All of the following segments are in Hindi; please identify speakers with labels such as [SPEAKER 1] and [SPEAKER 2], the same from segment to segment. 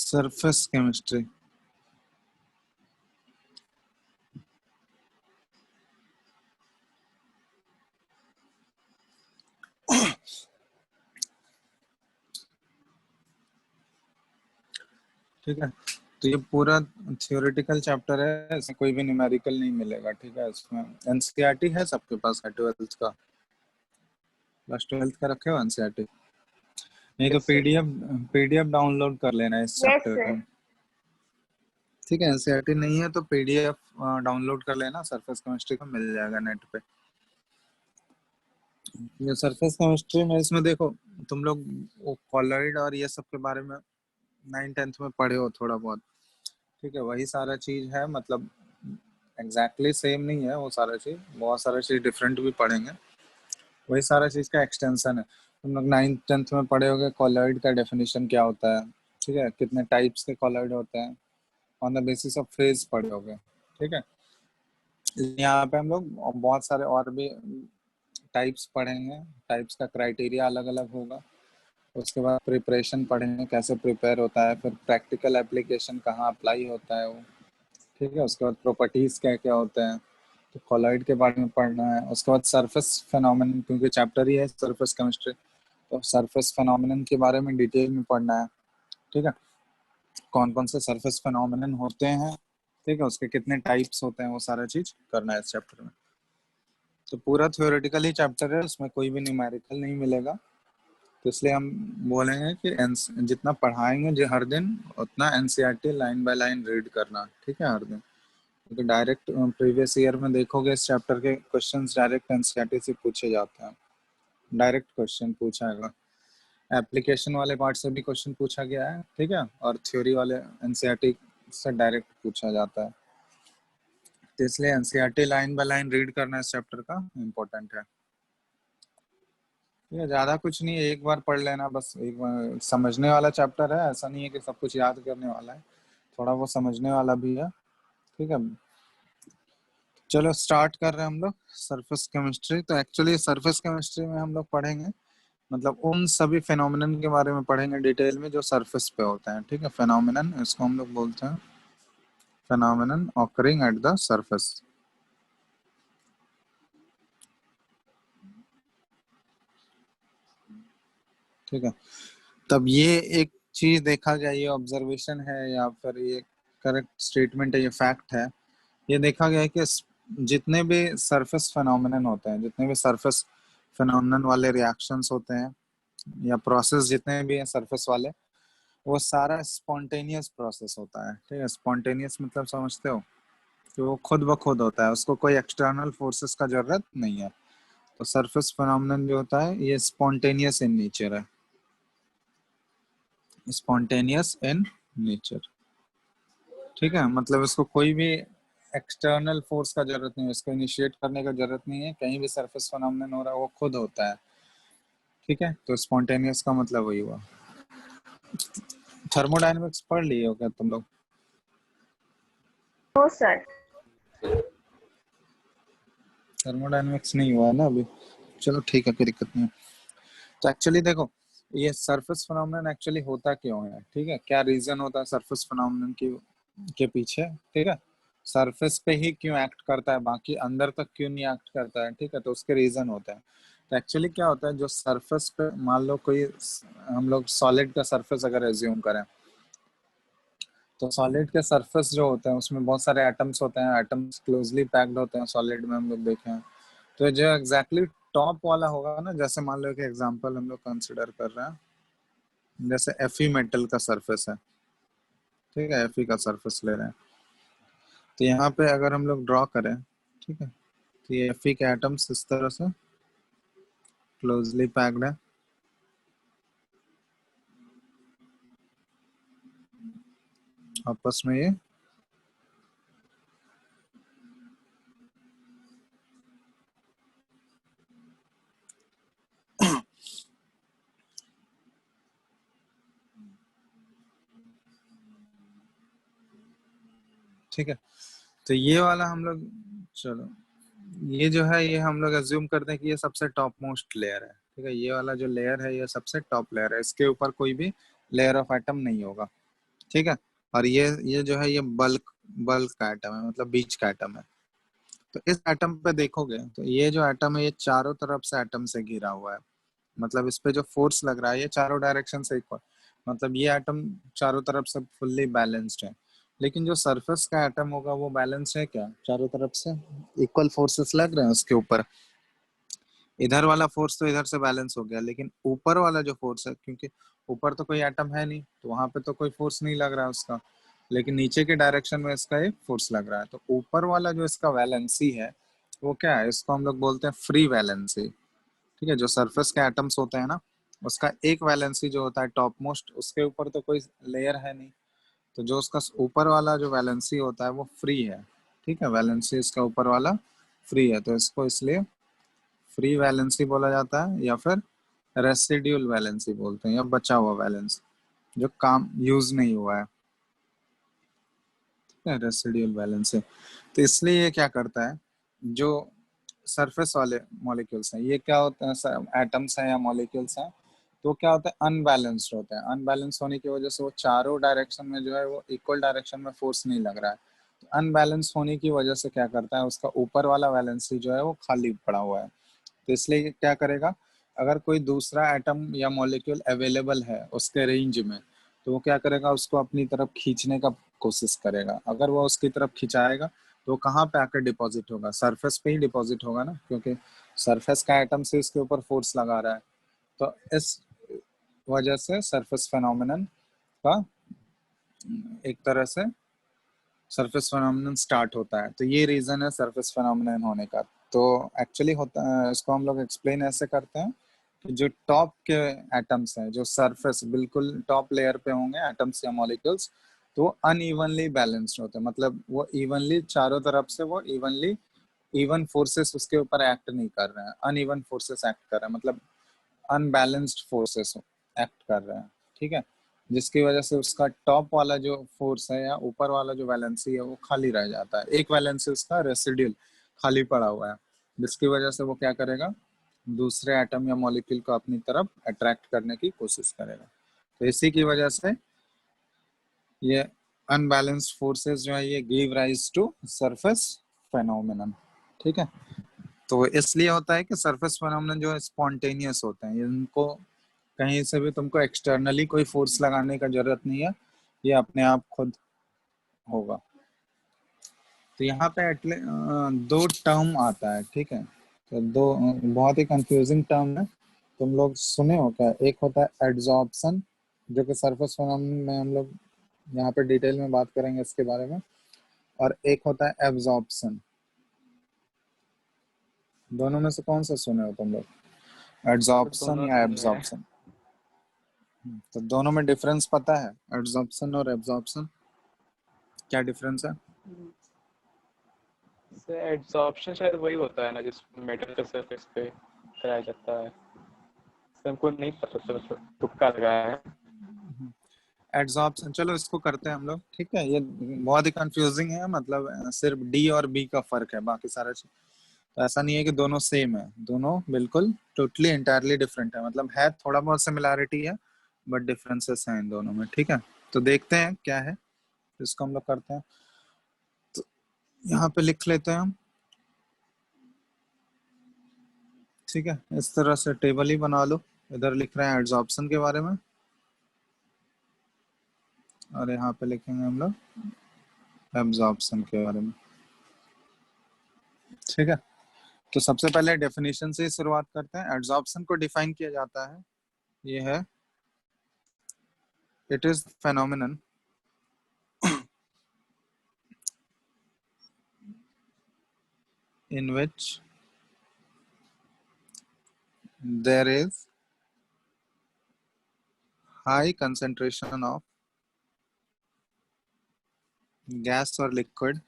[SPEAKER 1] Surface chemistry. ठीक है, तो ये पूरा थ्योरेटिकल चैप्टर है, इसमें कोई भी न्यूमेरिकल नहीं मिलेगा। ठीक है, इसमें एनसीईआरटी है सबके पास 12th का, प्लस 12th का रखे हो एनसीईआरटी? नहीं तो
[SPEAKER 2] Yes, sir.
[SPEAKER 1] पीडीएफ डाउनलोड कर लेना इस
[SPEAKER 2] Yes,
[SPEAKER 1] चैप्टर
[SPEAKER 2] sir.
[SPEAKER 1] का। ठीक है, एनसीईआरटी नहीं है तो पीडीएफ डाउनलोड कर लेना, सरफेस केमिस्ट्री का मिल जाएगा नेट पे। ये सरफेस केमिस्ट्री में इसमें देखो, तुम लोग कॉलॉइड और ये सब के बारे में 9th-10th में पढ़े हो थोड़ा बहुत। ठीक है, वही सारा चीज है, मतलब एग्जैक्टली सेम नहीं है वो सारा चीज, बहुत सारा चीज डिफरेंट भी पढ़ेंगे, वही सारा चीज का एक्सटेंशन है। तुम लोग 9th-10th में पढ़े होगे कॉलॉइड का डेफिनेशन क्या होता है, ठीक है, कितने टाइप्स के कॉलॉइड होते हैं, on the basis of phase पढ़े होगे। ठीक है, यहाँ पे हम लोग बहुत सारे और भी टाइप्स पढ़ेंगे, टाइप्स का क्राइटेरिया अलग अलग होगा। उसके बाद प्रिपरेशन पढ़ेंगे, कैसे प्रिपेयर होता है, फिर प्रैक्टिकल एप्लीकेशन कहाँ अप्लाई होता है वो। ठीक है, उसके बाद प्रॉपर्टीज क्या क्या होते हैं, तो कॉलॉइड के बारे में पढ़ना है। उसके बाद सरफेस फेनोमेनन, क्योंकि चैप्टर ही है सरफेस केमिस्ट्री, तो सरफेस फेनोमेनन के बारे में डिटेल में पढ़ना है। ठीक है, कौन कौन से सरफेस फेनोमेनन होते हैं, ठीक है, उसके कितने टाइप्स होते हैं, वो सारा चीज करना है इस चैप्टर में। तो पूरा थ्योरेटिकल ही चैप्टर है, उसमें कोई भी न्यूमेरिकल नहीं मिलेगा, तो इसलिए हम बोलेंगे कि जितना पढ़ाएंगे जो हर दिन, उतना NCERT line by line read करना। ठीक है, हर दिन, क्योंकि डायरेक्ट प्रीवियस ईयर में देखोगे इस चैप्टर के क्वेश्चंस डायरेक्ट एनसीईआरटी से पूछे जाते हैं, डायरेक्ट क्वेश्चन पूछा है, एप्लीकेशन वाले पार्ट से भी क्वेश्चन पूछा गया है। ठीक है, और थ्योरी वाले एनसीईआरटी से डायरेक्ट पूछा जाता है, तो इसलिए NCERT line by line read करना इस चैप्टर का इम्पोर्टेंट है। ये ज्यादा कुछ नहीं है, एक बार पढ़ लेना बस, एक बार समझने वाला चैप्टर है, ऐसा नहीं है कि सब कुछ याद करने वाला है, थोड़ा वो समझने वाला भी है। ठीक है, चलो स्टार्ट कर रहे हैं हम लोग सरफेस केमिस्ट्री। तो एक्चुअली सरफेस केमिस्ट्री में हम लोग पढ़ेंगे, मतलब उन सभी फेनोमेनन के बारे में पढ़ेंगे डिटेल में जो सरफेस पे होते हैं। ठीक है, फेनोमेनन इसको हम लोग बोलते हैं phenomenon occurring at the surface. ठीक है, तब ये एक चीज देखा गया, ये ऑब्जर्वेशन है या फिर ये करेक्ट स्टेटमेंट है, ये फैक्ट है, ये देखा गया है कि जितने भी सरफेस फेनोमेनन होते हैं, जितने भी सरफेस फेनोमेनन वाले रिएक्शंस होते हैं या प्रोसेस जितने भी हैं सरफेस वाले, वो सारा स्पॉन्टेनियस प्रोसेस होता है। ठीक है, स्पॉन्टेनियस मतलब समझते हो कि वो खुद ब खुद होता है, उसको कोई एक्सटर्नल फोर्सेस का जरूरत नहीं है। तो सरफेस फेनोमेनन जो होता है ये स्पॉन्टेनियस इन नेचर है, स्पॉन्टेनियस इन नेचर। ठीक है, मतलब इसको कोई भी एक्सटर्नल फोर्स का जरूरत नहीं है, इसको इनिशिएट करने का जरूरत नहीं है, कहीं भी सरफेस फेनोमेनन हो रहा है वो खुद होता है। ठीक है, तो स्पॉन्टेनियस का मतलब वही हुआ। थर्मोडायनेमिक्स पढ़ लिए हो क्या तुम लोग?
[SPEAKER 2] No, sir.
[SPEAKER 1] थर्मोडायनेमिक्स नहीं हुआ है ना अभी, चलो ठीक है, कोई दिक्कत नहीं है। तो एक्चुअली देखो, ये सरफेस फेनोमेनन एक्चुअली होता क्यों है, ठीक है, क्या रीजन होता है सरफेस फेनोमेनन के पीछे। ठीक है, सरफेस पे ही क्यों एक्ट करता है, बाकी अंदर तक क्यों नहीं एक्ट करता है। ठीक है, तो उसके रीजन होते हैं। तो एक्चुअली क्या होता है, जो सरफेस पे मान लो कोई, हम लोग सॉलिड का सरफेस अगर एज्यूम करें, तो सॉलिड के सरफेस जो होते हैं उसमें बहुत सारे एटम्स होते हैं, एटम्स क्लोजली पैक्ड होते हैं सॉलिड में, हम लोग देखे हैं। तो जो एग्जैक्टली टॉप वाला होगा ना, जैसे मान लो कि एग्जांपल हम लोग कंसिडर कर रहे हैं, जैसे Fe मेटल का सरफेस है। ठीक है, Fe का सरफेस ले रहे हैं, तो यहाँ पे अगर हम लोग ड्रॉ करें, ठीक है, तो ये Fe के एटम्स इस तरह से क्लोजली पैक्ड है, आपस में ये ठीक है, तो ये वाला हम लोग, चलो ये जो है ये हम लोग एज्यूम करते हैं कि ये सबसे टॉप मोस्ट लेयर है। ठीक है, ये वाला जो लेयर है ये सबसे टॉप लेयर है, इसके ऊपर कोई भी लेयर ऑफ एटम नहीं होगा। ठीक है। और ये जो है ये बल्क बल्क का एटम है, मतलब बीच का एटम है। तो इस एटम पे देखोगे तो ये जो एटम है ये चारों तरफ से एटम से घिरा हुआ है, मतलब इस पे जो फोर्स लग रहा है ये चारों डायरेक्शन से इक्वल, मतलब ये एटम चारों तरफ से फुल्ली बैलेंस्ड है। लेकिन जो सरफेस का एटम होगा वो बैलेंस है क्या, चारों तरफ से इक्वल फोर्सेस लग रहे हैं उसके ऊपर। इधर वाला फोर्स तो इधर से बैलेंस हो गया, लेकिन ऊपर वाला जो फोर्स है, क्योंकि ऊपर तो कोई एटम है नहीं तो वहां पे तो कोई फोर्स नहीं लग रहा है उसका, लेकिन नीचे के डायरेक्शन में इसका एक फोर्स लग रहा है। तो ऊपर वाला जो इसका वैलेंसी है वो क्या है, इसको हम लोग बोलते हैं फ्री वैलेंसी। ठीक है, जो सरफेस के एटम्स होते हैं ना, उसका एक वैलेंसी जो होता है टॉप मोस्ट, उसके ऊपर तो कोई लेयर है नहीं, तो जो उसका ऊपर वाला जो वैलेंसी होता है वो फ्री है। ठीक है, वैलेंसी इसका ऊपर वाला फ्री है, तो इसको इसलिए फ्री वैलेंसी बोला जाता है, या फिर रेसिड्यूल वैलेंसी बोलते हैं, या बचा हुआ वैलेंस जो काम यूज नहीं हुआ है। ठीक है, रेसिड्यूल वैलेंसी। तो इसलिए ये क्या करता है, जो सरफेस वाले मॉलिक्यूल्स हैं ये क्या होते हैं, एटम्स हैं या मॉलिक्यूल्स हैं, तो क्या होता है अनबैलेंस्ड होते हैं। अनबैलेंस होने की वजह से वो चारों डायरेक्शन में जो है वो इक्वल डायरेक्शन में फोर्स नहीं लग रहा है। तो अनबैलेंस होने की वजह से क्या करता है, उसका ऊपर वाला वैलेंसी जो है वो खाली पड़ा हुआ है। तो इसलिए ये क्या करेगा, अगर कोई दूसरा एटम या मॉलिक्यूल अवेलेबल है उसके रेंज में, तो वो क्या करेगा, उसको अपनी तरफ खींचने का कोशिश करेगा। अगर वो उसकी तरफ खिंचाएगा तो वो कहाँ पे आकर डिपॉजिट होगा, सरफेस पे ही डिपॉजिट होगा ना, क्योंकि सरफेस का एटम से इसके ऊपर फोर्स लगा रहा है। तो इस वजह से सरफेस फेनोमेनन का एक तरह से सरफेस फेनोमेनन स्टार्ट होता है। तो ये रीजन है सरफेस फेनोमेनन होने का। तो एक्चुअली होता है, इसको हम लोग एक्सप्लेन ऐसे करते हैं कि जो टॉप के एटम्स हैं, जो सरफेस बिल्कुल टॉप लेयर पे होंगे एटम्स या मॉलिक्यूल्स, तो वो अनइवनली बैलेंस्ड होते हैं, मतलब वो इवनली चारों तरफ से वो इवनली इवन फोर्सेस उसके ऊपर एक्ट नहीं कर रहे हैं, अनइवन फोर्सेस एक्ट कर रहे हैं, मतलब अनबैलेंस्ड फोर्सेस एक्ट कर रहे हैं। ठीक है, जिसकी वजह से उसका टॉप वाला जो फोर्स है या ऊपर वाला जो वैलेंसी है वो खाली रह जाता है, एक वैलेंसी उसका रेसिड्यूल खाली पड़ा हुआ है, जिसकी वजह से वो क्या करेगा, दूसरे एटम या मॉलिक्यूल को अपनी तरफ अट्रैक्ट करने की कोशिश करेगा। तो इसी की वजह से ये अनबैलेंस्ड फोर्सेस जो है ये give rise to surface phenomenon. ठीक है, तो इसलिए होता है कि सरफेस फेनोमेनन जो है स्पॉन्टेनियस होते हैं, इनको कहीं से भी तुमको एक्सटर्नली कोई फोर्स लगाने का जरूरत नहीं है, ये अपने आप खुद होगा। तो यहाँ पे दो टर्म आता है। ठीक है, तो दो बहुत ही कंफ्यूजिंग टर्म है, तुम लोग सुने हो क्या, एक होता है एड्सॉर्प्शन, जो कि सरफेस फेनोमेनन में हम लोग यहाँ पे डिटेल में बात करेंगे इसके बारे में, और एक होता है एब्जॉर्प्शन। दोनों में से कौन सा सुने हो तुम लोग,
[SPEAKER 2] तो
[SPEAKER 1] एड्सॉर्प्शन
[SPEAKER 2] दोनों
[SPEAKER 1] या
[SPEAKER 2] सुने हैं।
[SPEAKER 1] एब्जॉर्प्शन? तो दोनों में डिफरेंस पता है, एड्सॉर्प्शन और एब्जॉर्प्शन क्या डिफरेंस है?
[SPEAKER 2] इससे एड्सॉर्प्शन शायद वही होता है ना जिस मेटल के सरफेस पे कराया जाता है। इससे हमको नहीं पता, तो तुक्का लगाया है।
[SPEAKER 1] एड्सॉर्प्शन, चलो इसको करते हैं हम लोग। ठीक है, ये बहुत ही कंफ्यूजिंग है, मतलब सिर्फ डी और बी का फर्क है, बाकी सारा चीज तो ऐसा नहीं है कि दोनों सेम है, दोनों बिल्कुल टोटली इंटायरली डिफरेंट है, मतलब है थोड़ा बहुत सिमिलैरिटी है बट डिफरेंसेस हैं इन दोनों में। ठीक है, तो देखते हैं क्या है, इसको हम लोग करते हैं। तो यहाँ पे लिख लेते हैं हम। ठीक है, इस तरह से टेबल ही बना लो, इधर लिख रहे हैं एड्सॉर्प्शन के बारे में, और यहाँ पे लिखेंगे हम लोग एब्जॉर्प्शन के बारे में। ठीक है, तो सबसे पहले डेफिनेशन से ही शुरुआत करते हैं। एड्सॉर्प्शन को डिफाइन किया जाता है, ये है, it is phenomenon in which there is high concentration of gas or liquid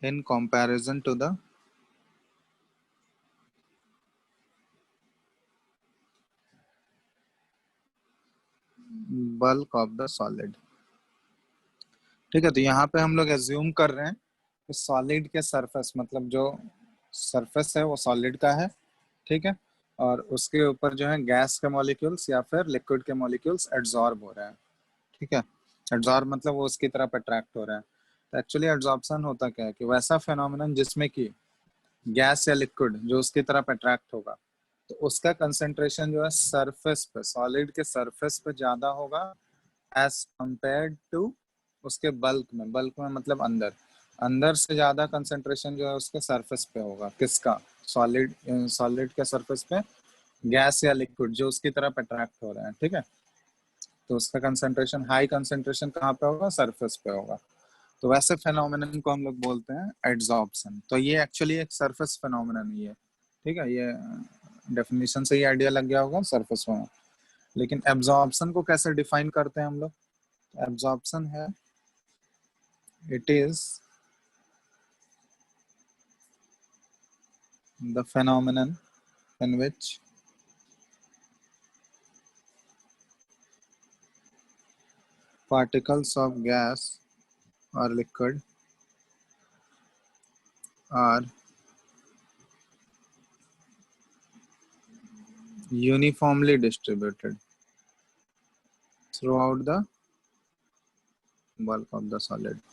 [SPEAKER 1] in comparison to the bulk of the solid। ठीक है, तो यहाँ पे हम लोग एज्यूम कर रहे हैं कि सॉलिड के सरफेस, मतलब जो सरफेस है वो सॉलिड का है। ठीक है, और उसके ऊपर जो है गैस के मॉलिक्यूल्स या फिर लिक्विड के मॉलिक्यूल्स एड्सॉर्ब हो रहे हैं, ठीक है। एड्सॉर्ब मतलब वो उसकी तरफ अट्रैक्ट हो रहा है। तो एक्चुअली एड्सॉर्प्शन होता क्या है कि वैसा फेनोमेनन जिसमें कि गैस या लिक्विड जो उसकी तरफ अट्रैक्ट होगा, तो उसका कंसेंट्रेशन जो है सरफेस पे, सॉलिड के सरफेस पे ज्यादा होगा एज कंपेयर्ड टू उसके बल्क में मतलब अंदर, अंदर से ज्यादा कंसेंट्रेशन जो है उसके सरफेस पे होगा। किसका? सॉलिड, सॉलिड के सरफेस पे गैस या लिक्विड जो उसकी तरफ अट्रैक्ट हो रहे हैं, ठीक है। तो उसका कंसेंट्रेशन, हाई कंसेंट्रेशन कहाँ पे होगा? सरफेस पे होगा। तो वैसे फेनोमेनन को हम लोग बोलते हैं एड्सॉर्प्शन। तो ये एक्चुअली एक सरफेस फेनोमेनन ही है, ठीक है। ये डेफिनेशन से ही आइडिया लग गया होगा सरफेस में। लेकिन एब्जॉर्प्शन को कैसे डिफाइन करते हैं हम लोग? एब्जॉर्प्शन है, it is the phenomenon in which particles of gas or liquid are uniformly distributed throughout the bulk of the solid.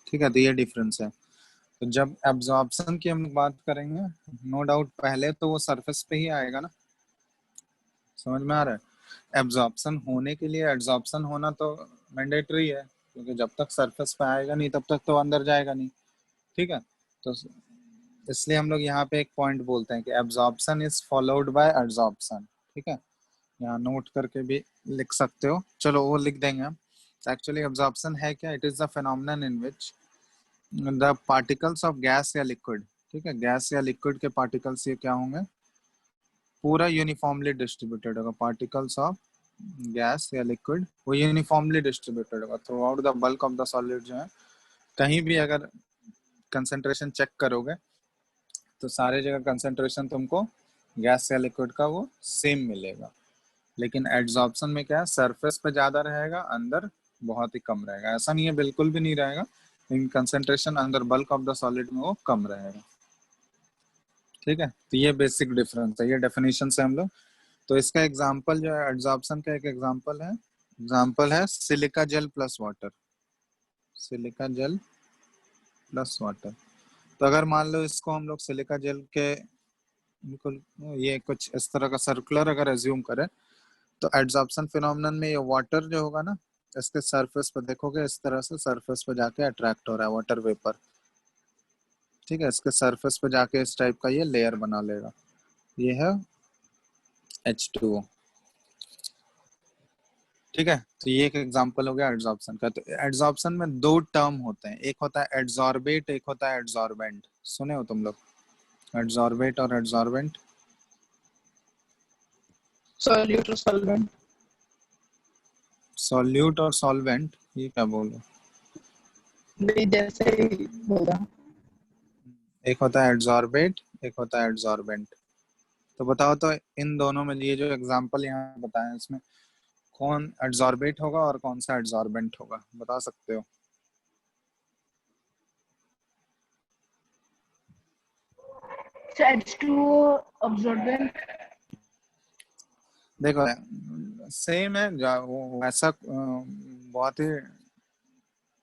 [SPEAKER 1] ठीक है, तो ये डिफरेंस है। तो जब एब्जॉर्प्शन की हम बात करेंगे, नो डाउट पहले तो वो सरफेस पे ही आएगा ना, समझ में आ रहा है। एब्जॉर्प्शन होने के लिए एब्जॉर्प्शन होना तो मैंडेटरी है, क्योंकि जब तक सरफेस पे आएगा नहीं तब तक तो अंदर जाएगा नहीं, ठीक है। तो इसलिए हम लोग यहाँ पे एक पॉइंट बोलते हैं कि absorption is followed by adsorption, ठीक है। यहाँ नोट करके भी लिख सकते हो, चलो वो लिख देंगे हम। एक्चुअली एब्जॉर्प्शन है क्या? It is the phenomenon in which the particles of gas या लिक्विड, ठीक है, गैस या लिक्विड के पार्टिकल्स ये क्या होंगे? पूरा यूनिफॉर्मली डिस्ट्रीब्यूटेड होगा। पार्टिकल्स ऑफ गैस या लिक्विड वो यूनिफॉर्मली डिस्ट्रीब्यूटेड होगा through out the bulk of the solid. जो है कहीं भी अगर कंसेंट्रेशन चेक करोगे तो सारे जगह कंसेंट्रेशन तुमको गैस या लिक्विड का वो सेम मिलेगा। लेकिन एड्सॉर्प्शन में क्या है? सरफेस पे ज्यादा रहेगा, अंदर बहुत ही कम रहेगा। ऐसा नहीं है बिल्कुल भी नहीं रहेगा, लेकिन कंसेंट्रेशन अंदर बल्क ऑफ द सॉलिड में वो कम रहेगा, ठीक है। तो ये बेसिक डिफरेंस है, ये डेफिनेशन से हम लोग। तो इसका एग्जांपल जो है एड्सॉर्प्शन का, एक एग्जांपल है silica gel plus water. Silica gel plus water. तो अगर मान लो इसको हम लोग सिलिका जेल के बिल्कुल ये कुछ इस तरह का सर्कुलर अगर एज्यूम करें, तो एड्सॉर्प्शन फिनोमेनन में ये वाटर जो होगा ना, इसके सरफेस पर देखोगे इस तरह से सरफेस पर जाके अट्रैक्ट हो रहा है वाटर वेपर, ठीक है। इसके सरफेस पे जाके इस टाइप का ये लेयर बना लेगा। ये है H2O, ठीक है। तो ये एक एग्जांपल हो गया एड्सॉर्प्शन का। तो एड्सॉर्प्शन में दो टर्म होते हैं, एक होता है एड्सॉर्बेट, एक होता है एड्सॉर्बेंट। सुने हो तुम लोग एड्सॉर्बेट और एड्सॉर्बेंट?
[SPEAKER 3] सॉल्यूट और सॉल्वेंट।
[SPEAKER 1] सॉल्यूट और सॉल्वेंट, ये क्या बोलो?
[SPEAKER 3] नहीं, जैसे ही बोला।
[SPEAKER 1] एक होता है एड्सॉर्बेट, एक होता है एड्सॉर्बेंट। तो बताओ तो इन दोनों में ये जो एग्जांपल यहाँ बताए इसमें कौन एड्सॉर्बेट होगा और कौन सा एड्सॉर्बेंट होगा, बता सकते हो?
[SPEAKER 3] H2O absorbent।
[SPEAKER 1] देखो सेम है, वो ऐसा बहुत ही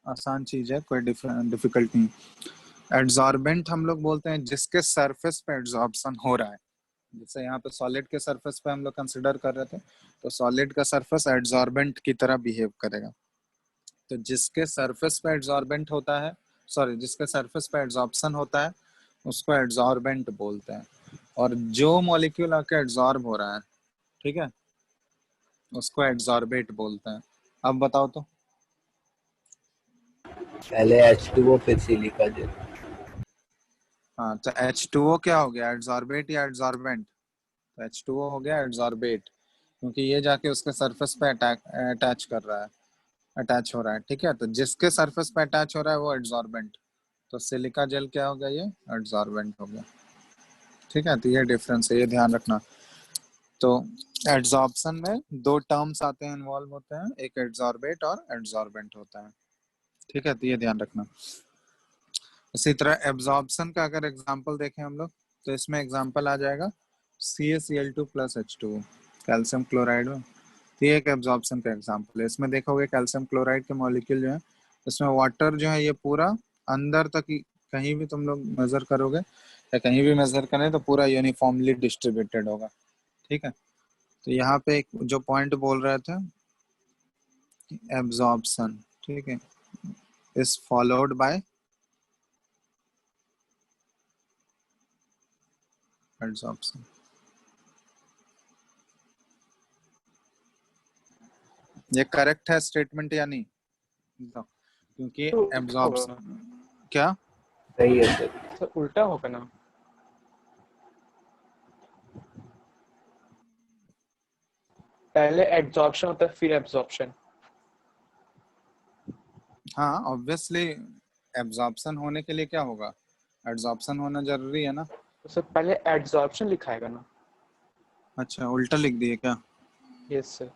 [SPEAKER 1] आसान चीज है, कोई डिफिकल्ट नहीं। एड्सॉर्बेंट हम लोग बोलते हैं जिसके सरफेस पे एड्सॉर्प्शन हो रहा है। जैसे यहाँ पे सॉलिड के सरफेस पे हम लोग कंसिडर कर रहे थे, तो सॉलिड का सरफेस एड्सॉर्बेंट की तरह बिहेव करेगा। तो जिसके सरफेस पे एड्सॉर्बेंट होता है, सॉरी जिसके सरफेस पे एड्सॉर्प्शन होता है उसको एड्सॉर्बेंट बोलते हैं। और जो मॉलिक्यूल आके एड्सॉर्ब हो रहा है, ठीक है, उसको एड्सॉर्बेट बोलते हैं। अब बताओ तो।
[SPEAKER 4] पहले H2O फिर सिलिका जेल।
[SPEAKER 1] हाँ, तो H2O क्या हो गया? एड्सॉर्बेट या एड्सॉर्बेंट? तो H2O हो गया एड्सॉर्बेट, क्योंकि ये जाके उसके सरफेस पे अटैच कर रहा है, अटैच हो रहा है, ठीक है। तो जिसके सरफेस पे अटैच हो रहा है वो एड्सॉर्बेंट। तो सिलिका जेल क्या हो गया? ये एड्सॉर्बेंट हो गया, ठीक है। तो ये डिफरेंस है, ये ध्यान रखना। तो एड्सॉर्प्शन में दो टर्म्स आते हैं, इन्वॉल्व होते हैं, एक एड्सॉर्बेट और एड्सॉर्बेंट होता है, ठीक है। तो ये ध्यान रखना। इसी तरह एब्जॉर्प्शन का अगर एग्जांपल देखें हम लोग, तो इसमें एग्जांपल आ जाएगा CaCl2 plus H2O, calcium chloride में। तो ये एक एब्जॉर्प्शन का एग्जांपल है। इसमें देखोगे कैल्शियम क्लोराइड के मॉलिक्यूल जो है, इसमें वाटर जो है ये पूरा अंदर तक ही, कहीं भी तुम लोग मेजर करोगे या कहीं भी मेजर करें तो पूरा यूनिफॉर्मली डिस्ट्रीब्यूटेड होगा। ठीक है, तो यहाँ पे एक जो पॉइंट बोल रहे थे, एब्जॉर्प्शन, ठीक है, इज फॉलोड बाय एब्जॉर्प्शन। ये करेक्ट है स्टेटमेंट या नहीं? तो, क्योंकि
[SPEAKER 2] तो उल्टा
[SPEAKER 1] एब्जॉर्प्शन
[SPEAKER 2] होगा।
[SPEAKER 1] क्या
[SPEAKER 4] सही है सर।
[SPEAKER 2] सर उल्टा होगा ना। पहले एब्जॉर्प्शन होता है फिर एब्जॉर्प्शन।
[SPEAKER 1] हाँ, ऑब्वियसली एब्जॉर्प्शन होने के लिए क्या होगा, एब्जॉर्प्शन होना जरूरी है ना।
[SPEAKER 2] तो सर पहले एब्जॉर्प्शन लिखाएगा ना।
[SPEAKER 1] अच्छा, उल्टा लिख दिए क्या?
[SPEAKER 2] Yes sir.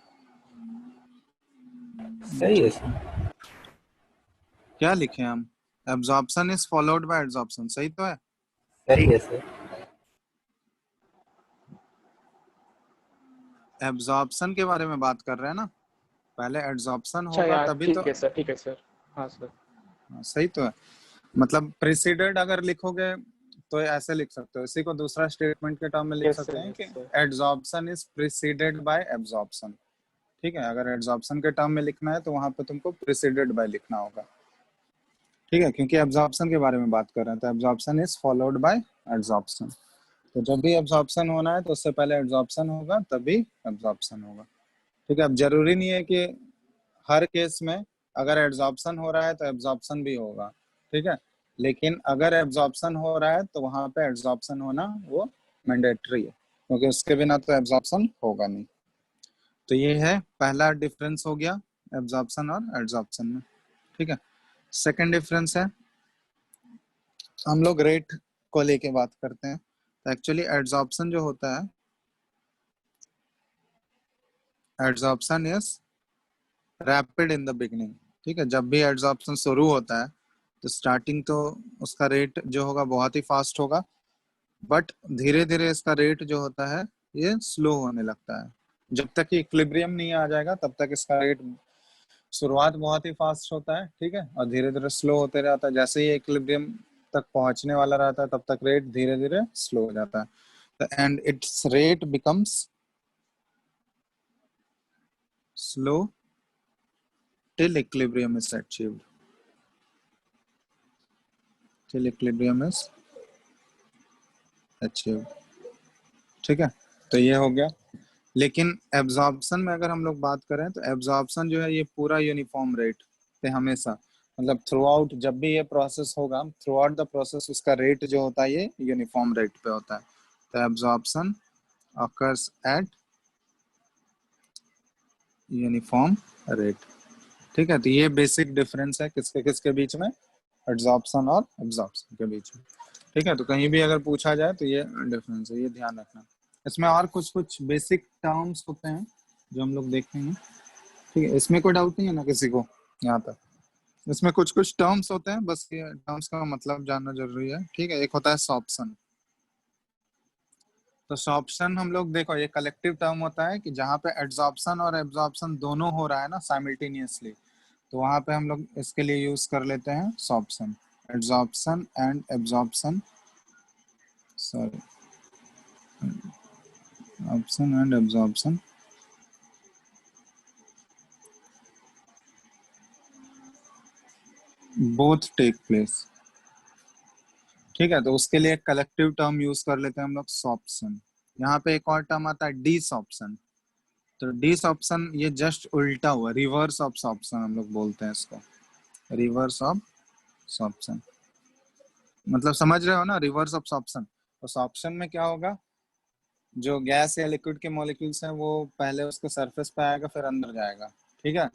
[SPEAKER 4] सही है सर।
[SPEAKER 1] क्या लिखे हम? Absorption is followed by absorption, सही तो है।
[SPEAKER 4] सही है सर।
[SPEAKER 1] एब्जॉर्प्शन के बारे में बात कर रहे हैं ना, पहले एब्जॉर्प्शन
[SPEAKER 2] अच्छा
[SPEAKER 1] होगा
[SPEAKER 2] यार
[SPEAKER 1] तभी तो।
[SPEAKER 2] ठीक है सर, ठीक है सर। हाँ सर।
[SPEAKER 1] हाँ, सही तो है। मतलब प्रीसीडेड अगर लिखोगे तो ऐसे लिख सकते हो, इसी को दूसरा स्टेटमेंट के टर्म में लिख
[SPEAKER 2] यस
[SPEAKER 1] सकते
[SPEAKER 2] सर,
[SPEAKER 1] हैं कि
[SPEAKER 2] yes sir.
[SPEAKER 1] Absorption is preceded bye absorption. ठीक है, अगर एब्जॉर्प्शन के टर्म में लिखना है तो वहां पे तुमको प्रीसीडेड बाय लिखना होगा। ठीक है, क्योंकि एब्जॉर्प्शन के बारे में बात कर रहे हैं, तो absorption is followed by absorption. तो जब भी एब्जॉर्प्शन होना है तो उससे पहले एब्जॉर्प्शन होगा तभी एब्जॉर्प्शन होगा। ठीक है, अब जरूरी नहीं है कि हर केस में अगर एब्जॉर्प्शन हो रहा है तो एब्जॉर्प्शन भी होगा। ठीक है, लेकिन अगर एब्जॉर्प्शन हो रहा है तो वहां पे एब्जॉर्प्शन होना वो मैंडेटरी है, क्योंकि उसके बिना तो एब्जॉर्प्शन होगा नहीं। तो ये है पहला डिफरेंस हो गया एब्जॉर्प्शन और एब्जॉर्प्शन में। ठीक है, सेकंड डिफरेंस है, हम लोग रेट को लेके बात करते हैं। तो एक्चुअली एब्जॉर्प्शन जो होता है, absorption is rapid in the beginning. ठीक है, जब भी एब्जॉर्प्शन शुरू होता है तो स्टार्टिंग तो उसका रेट जो होगा बहुत ही फास्ट होगा, बट धीरे धीरे इसका रेट जो होता है ये स्लो होने लगता है। जब तक कि इक्विलिब्रियम नहीं आ जाएगा तब तक इसका रेट, शुरुआत बहुत ही फास्ट होता है, ठीक है, और धीरे धीरे स्लो होते रहता है। जैसे ही इक्विलिब्रियम तक पहुंचने वाला रहता है तब तक रेट धीरे धीरे स्लो हो जाता है, and it's rate becomes slow till equilibrium is achieved, till equilibrium is achieved। ठीक है, तो ये हो गया। लेकिन एब्जॉर्प्शन में अगर हम लोग बात करें तो एब्जॉर्प्शन जो है ये पूरा यूनिफॉर्म रेट पे हमेशा, मतलब थ्रू आउट जब भी ये प्रोसेस होगा, थ्रू आउट द प्रोसेस उसका रेट जो होता है ये यूनिफॉर्म रेट पे होता है। तो absorption occurs at uniform rate. ठीक है, तो ये बेसिक डिफरेंस है किसके किसके बीच में, एब्जॉर्प्शन और एब्जॉर्प्शन के बीच में। ठीक है, तो कहीं भी अगर पूछा जाए तो ये डिफरेंस है, ये ध्यान रखना। इसमें और कुछ कुछ बेसिक टर्म्स होते हैं जो हम लोग देखेंगे। ठीक है, इसमें कोई डाउट नहीं है ना किसी को यहाँ तक? इसमें कुछ कुछ टर्म्स होते हैं, बस ये टर्म्स का मतलब जानना जरूरी है। ठीक है, एक होता है सॉर्प्शन। तो सॉर्प्शन हम लोग देखो ये कलेक्टिव टर्म होता है कि जहाँ पे एड्सॉर्प्शन और एब्जॉर्प्शन दोनों हो रहा है ना साइमल्टेनियसली, तो वहां पे हम लोग इसके लिए यूज कर लेते हैं sorption, adsorption and absorption, sorry, absorption and absorption both take place। ठीक है, तो उसके लिए कलेक्टिव टर्म यूज कर लेते हैं हम लोग सॉर्प्शन। यहाँ पे एक और टर्म आता है डिसॉर्प्शन। तो डिसऑप्शन ये जस्ट उल्टा हुआ, रिवर्स ऑफ सॉर्प्शन हम लोग बोलते हैं इसको, रिवर्स ऑफ सॉर्प्शन। मतलब समझ रहे हो ना, रिवर्स ऑफ सॉर्प्शन। तो सॉर्प्शन में क्या होगा, जो गैस या लिक्विड के मॉलिक्यूल्स हैं वो पहले उसके सरफेस पे आएगा फिर अंदर जाएगा। ठीक है,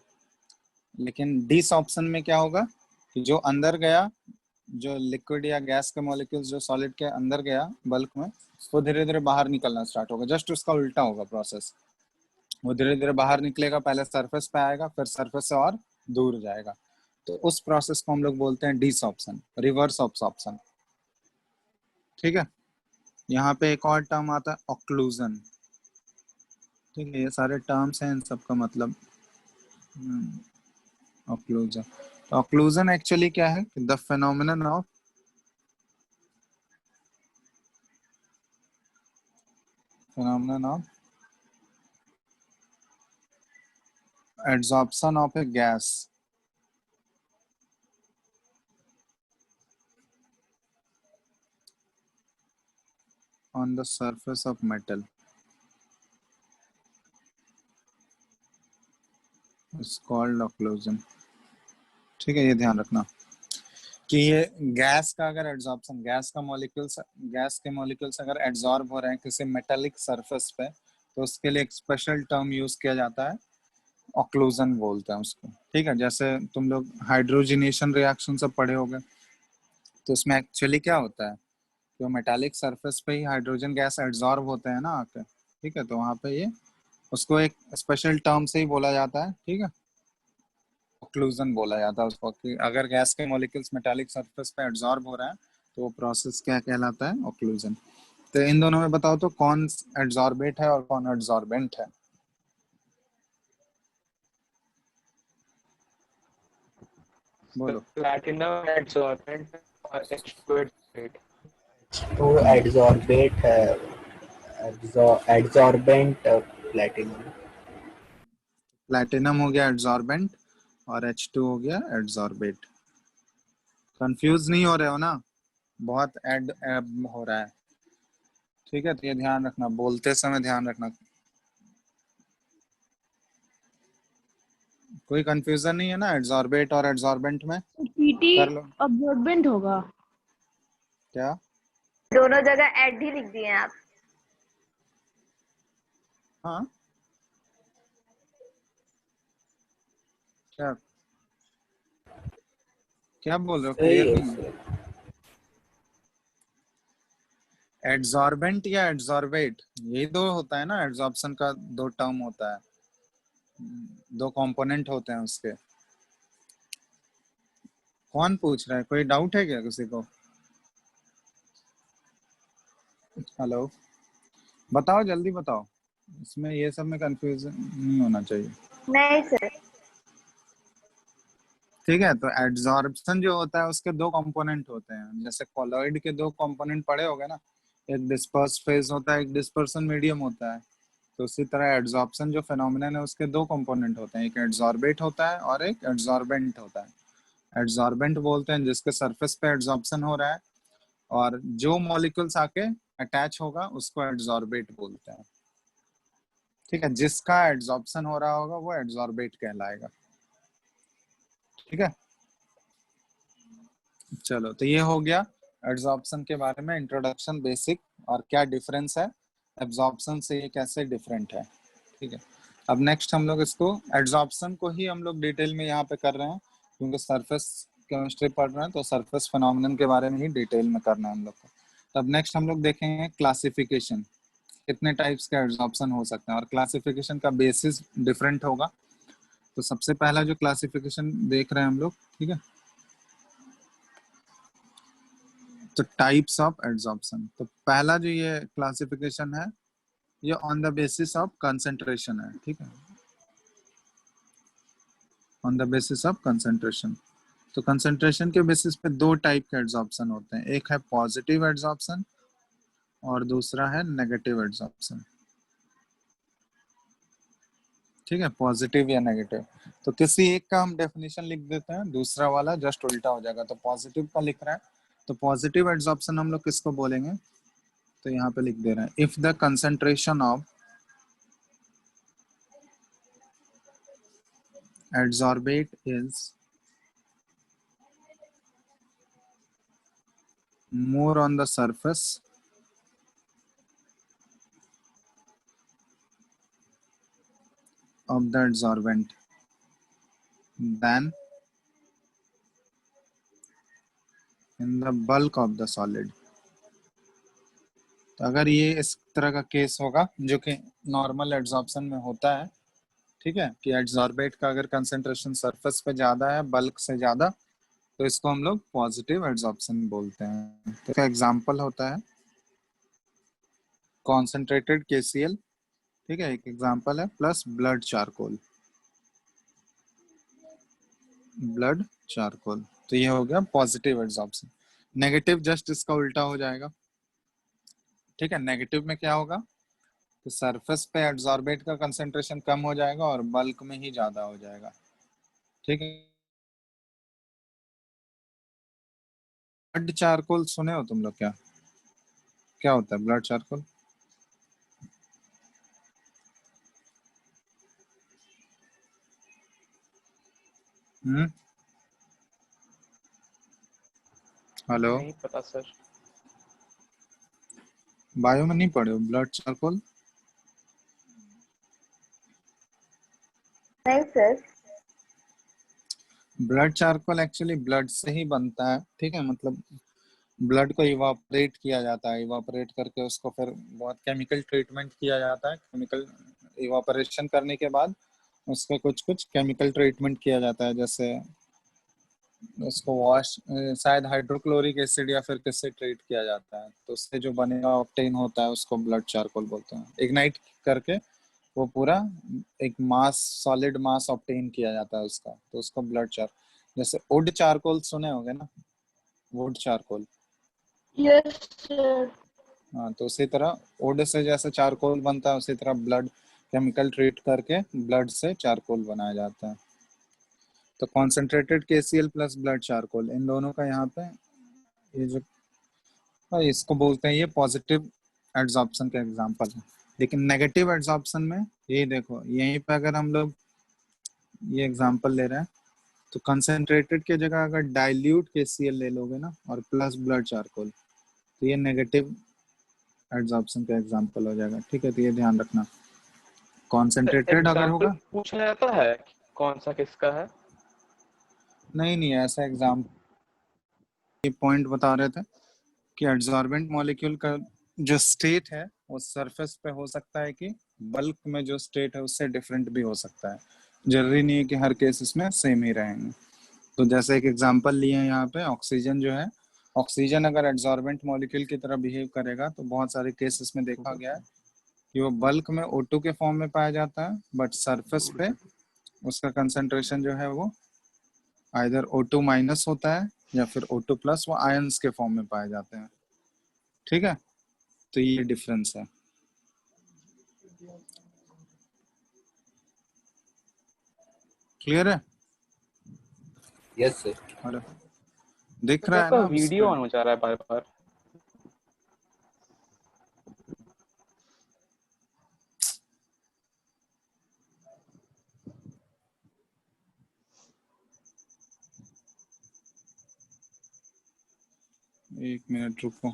[SPEAKER 1] लेकिन डिसऑप्शन में क्या होगा कि जो अंदर गया, जो लिक्विड या गैस के मॉलिक्यूल्स जो सॉलिड के अंदर गया बल्क में, वो धीरे धीरे बाहर निकलना स्टार्ट होगा, जस्ट उसका उल्टा होगा प्रोसेस। वो धीरे धीरे बाहर निकलेगा, पहले सरफेस पे आएगा फिर सरफेस से और दूर जाएगा। तो उस प्रोसेस को हम लोग बोलते हैं डिसॉर्प्शन, रिवर्स ऑब्सॉर्प्शन। ठीक है, यहाँ पे एक और टर्म आता है ऑक्लूजन। ठीक है, ये सारे टर्म्स हैं, इन सबका मतलब ऑक्लूजन। तो ऑक्लूजन एक्चुअली क्या है? The phenomenon of adsorption of a gas on the surface of metal is called occlusion। ठीक है, ये ध्यान रखना कि ये गैस का अगर एड्सॉर्प्शन, गैस के मॉलिक्यूल्स अगर एड्सॉर्ब हो रहे हैं किसी मेटालिक सरफेस पे, तो उसके लिए एक स्पेशल टर्म यूज किया जाता है, ऑक्लूजन बोलते हैं उसको। ठीक है, जैसे तुम लोग हाइड्रोजनेशन रिएक्शन सब पढ़े होगे, तो उसमें एक्चुअली क्या होता है, जो मेटालिक सरफेस पे ही हाइड्रोजन गैस एड्सॉर्ब होते हैं ना आके। ठीक है, तो वहाँ पे ये उसको एक स्पेशल टर्म से ही बोला जाता है। ठीक है, ऑक्लूजन बोला जाता है उसको, कि अगर गैस के मॉलिक्यूल्स मेटालिक सरफेस पे एड्सॉर्ब हो रहा है तो वो प्रोसेस क्या कहलाता है? ऑक्लूजन। तो इन दोनों में बताओ तो कौन एड्सॉर्बेट है और कौन एड्सॉर्बेंट है? बोलो।
[SPEAKER 2] प्लैटिनम एडसॉर्बेंट और H2 एडसॉर्बेंट।
[SPEAKER 4] तो एडजॉर्बेट है, एडजॉर्बेंट प्लेटिनम।
[SPEAKER 1] प्लैटिनम हो गया एड्सॉर्बेंट और H2 हो गया एड्सॉर्बेट। कंफ्यूज नहीं हो रहे हो ना? बहुत एड हो रहा है। ठीक है, तो ये ध्यान रखना, बोलते समय ध्यान रखना, कोई कंफ्यूजन नहीं है ना एड्सॉर्बेट और एड्सॉर्बेंट में?
[SPEAKER 3] पीटी
[SPEAKER 1] कर लो।
[SPEAKER 3] अब्जॉर्बेंट होगा।
[SPEAKER 1] क्या?
[SPEAKER 5] दोनों जगह एड ही लिख दिए हैं आप।
[SPEAKER 1] हाँ, क्या क्या बोल रहे हो?
[SPEAKER 4] सही
[SPEAKER 1] क्लियर
[SPEAKER 4] है
[SPEAKER 1] नहीं है।
[SPEAKER 4] सर।
[SPEAKER 1] एड्सॉर्बेंट या एड्सॉर्बेट, यही दो होता है ना, एड्सॉर्प्शन का दो टर्म होता है, दो कंपोनेंट होते हैं उसके। कौन पूछ रहा है? कोई डाउट है क्या किसी को? हेलो, बताओ, जल्दी बताओ, इसमें ये सब में कंफ्यूजन नहीं होना चाहिए।
[SPEAKER 5] नहीं सर।
[SPEAKER 1] ठीक है, तो एड्सॉर्प्शन जो होता है उसके दो कंपोनेंट होते हैं, जैसे कॉलॉइड के दो कंपोनेंट पढ़े होगे ना, एक डिस्पर्स फेज होता है, एक डिस्पर्सन मीडियम होता है। तो उसी तरह एड्सॉर्प्शन जो फेनोमेनन है उसके दो कंपोनेंट होते हैं, एक एड्सॉर्बेट होता है और एक एड्सॉर्बेंट होता है। एड्सॉर्बेंट बोलते हैं जिसके सरफेस पे एड्सॉर्प्शन हो रहा है, और जो मॉलिक्यूल्स आके अटैच होगा उसको एड्सॉर्बेट बोलते हैं। ठीक है, जिसका एड्सॉर्प्शन हो रहा होगा वो एड्सॉर्बेट कहलाएगा। ठीक है, चलो, तो ये हो गया एड्सॉर्प्शन के बारे में इंट्रोडक्शन, बेसिक, और क्या डिफरेंस है एब्जॉर्प्शन से, ये कैसे डिफरेंट है। ठीक है, अब नेक्स्ट हम लोग इसको एड्सॉर्प्शन को ही हम लोग डिटेल में यहाँ पे कर रहे हैं, क्योंकि सरफेस केमिस्ट्री पढ़ रहे हैं, तो सरफेस फिनोमिनन के बारे में ही डिटेल में करना है हम लोग को। तब नेक्स्ट हम लोग देखेंगे क्लासिफिकेशन, कितने टाइप्स के एड्सॉर्प्शन हो सकते हैं, और क्लासिफिकेशन का बेसिस डिफरेंट होगा। तो सबसे पहला जो क्लासिफिकेशन देख रहे हैं हम लोग, ठीक है, तो टाइप्स ऑफ एड्सॉर्प्शन। तो पहला जो ये क्लासिफिकेशन है, ये on the basis of concentration है। ठीक है, on the basis of concentration. तो कंसंट्रेशन के बेसिस पे दो टाइप के एड्सॉर्प्शन होते हैं, एक है पॉजिटिव एड्सॉर्प्शन और दूसरा है नेगेटिव एड्सॉर्प्शन। ठीक है, पॉजिटिव या नेगेटिव। तो किसी एक का हम डेफिनेशन लिख देते हैं, दूसरा वाला जस्ट उल्टा हो जाएगा। तो पॉजिटिव का लिख रहा है, तो पॉजिटिव एड्सॉर्प्शन हम लोग किसको बोलेंगे? तो यहाँ पे लिख दे रहे हैं, if the concentration of adsorbate is more on the surface of the adsorbent than in the bulk of the solid। तो अगर ये इस तरह का केस होगा, जो कि नॉर्मल एड्सॉर्प्शन में होता है, ठीक है, कि एडसॉर्बेट का अगर कंसेंट्रेशन सरफेस पे ज्यादा है बल्क से ज्यादा, तो इसको हम लोग पॉजिटिव एडसॉर्प्शन बोलते हैं। तो इसका एग्जांपल होता है कॉन्सेंट्रेटेड KCl, ठीक है, एक एग्जांपल है, plus blood charcoal, blood charcoal. तो ये हो गया पॉजिटिव एडसॉर्प्शन। नेगेटिव जस्ट इसका उल्टा हो जाएगा, ठीक है। नेगेटिव में क्या होगा, तो सरफेस पे एडसॉर्बेट का कंसेंट्रेशन कम हो जाएगा और बल्क में ही ज्यादा हो जाएगा, ठीक है। ब्लड चारकोल सुने हो तुम लोग? क्या क्या होता है ब्लड चारकोल? हेलो,
[SPEAKER 2] नहीं पता सर।
[SPEAKER 1] बायो में नहीं पढ़े हो ब्लड चारकोल?
[SPEAKER 5] नहीं sir.
[SPEAKER 1] Blood charcoal actually blood से ही बनता है, ठीक है। मतलब ब्लड को इवापोरेट किया जाता है, इवापोरेट करके उसको फिर बहुत केमिकल ट्रीटमेंट किया जाता है। केमिकल इवापोरेशन करने के बाद उसका कुछ कुछ केमिकल ट्रीटमेंट किया जाता है, जैसे उसको वॉश, शायद हाइड्रोक्लोरिक एसिड या फिर किससे ट्रीट किया जाता है, तो उससे जो बनेगा ऑब्टेन होता है उसको ब्लड चारकोल बोलते हैं। इग्नाइट करके वो पूरा एक मास, सॉलिड मास ऑब्टेन किया जाता है उसका, तो उसको ब्लड चार, जैसे वुड चारकोल सुने होंगे ना, वुड चारकोल।
[SPEAKER 3] Yes sir.
[SPEAKER 1] हाँ, तो उसी तरह वुड से जैसे चारकोल बनता है, उसी तरह ब्लड केमिकल ट्रीट करके ब्लड से चारकोल बनाया जाता है। तो concentrated KCl plus blood charcoal, इन दोनों का यहाँ पे ये जो, हाँ, इसको बोलते हैं, ये पॉजिटिव एड्सॉर्प्शन का एग्जांपल है। लेकिन नेगेटिव एड्सॉर्प्शन में ये देखो, यहीं पे अगर हम लोग ये एग्जांपल ले रहे हैं, तो कंसेंट्रेटेड की जगह अगर डाइल्यूट KCl ले लोगे ना और प्लस ब्लड चारकोल, तो ये नेगेटिव एड्सॉर्प्शन का एग्जांपल हो जाएगा, ठीक है। तो ये ध्यान रखना, कॉन्सेंट्रेटेड अगर
[SPEAKER 2] एग्जाम्पल
[SPEAKER 1] होगा,
[SPEAKER 2] पूछा जाता है कि कौन सा किसका है?
[SPEAKER 1] नहीं ऐसा एग्जाम्पल, ये पॉइंट बता रहे थे कि एड्सॉर्बेंट मॉलिक्यूल का जो स्टेट है वो सरफेस पे हो सकता है कि बल्क में जो स्टेट है उससे डिफरेंट भी हो सकता है, जरूरी नहीं है कि हर केसेस में सेम ही रहेंगे। तो जैसे एक एग्जांपल लिए हैं यहाँ पे, ऑक्सीजन जो है, ऑक्सीजन अगर एड्सॉर्बेंट मॉलिक्यूल की तरह बिहेव करेगा तो बहुत सारे केसेस में देखा गया है कि वो बल्क में O2 के फॉर्म में पाया जाता है, बट सरफेस पे उसका कंसेंट्रेशन जो है वो आइदर O2 माइनस होता है या फिर O2 प्लस, वो आयंस के फॉर्म में पाए जाते हैं, ठीक है। तो ये डिफरेंस है, क्लियर है?
[SPEAKER 4] Yes sir.
[SPEAKER 1] हेलो, दिख
[SPEAKER 2] सर
[SPEAKER 1] रहा है
[SPEAKER 2] आपका
[SPEAKER 1] ना अब
[SPEAKER 2] वीडियो
[SPEAKER 1] स्क्रीन?
[SPEAKER 2] ऑन हो जा रहा है बार बार।
[SPEAKER 1] एक मिनट रुको।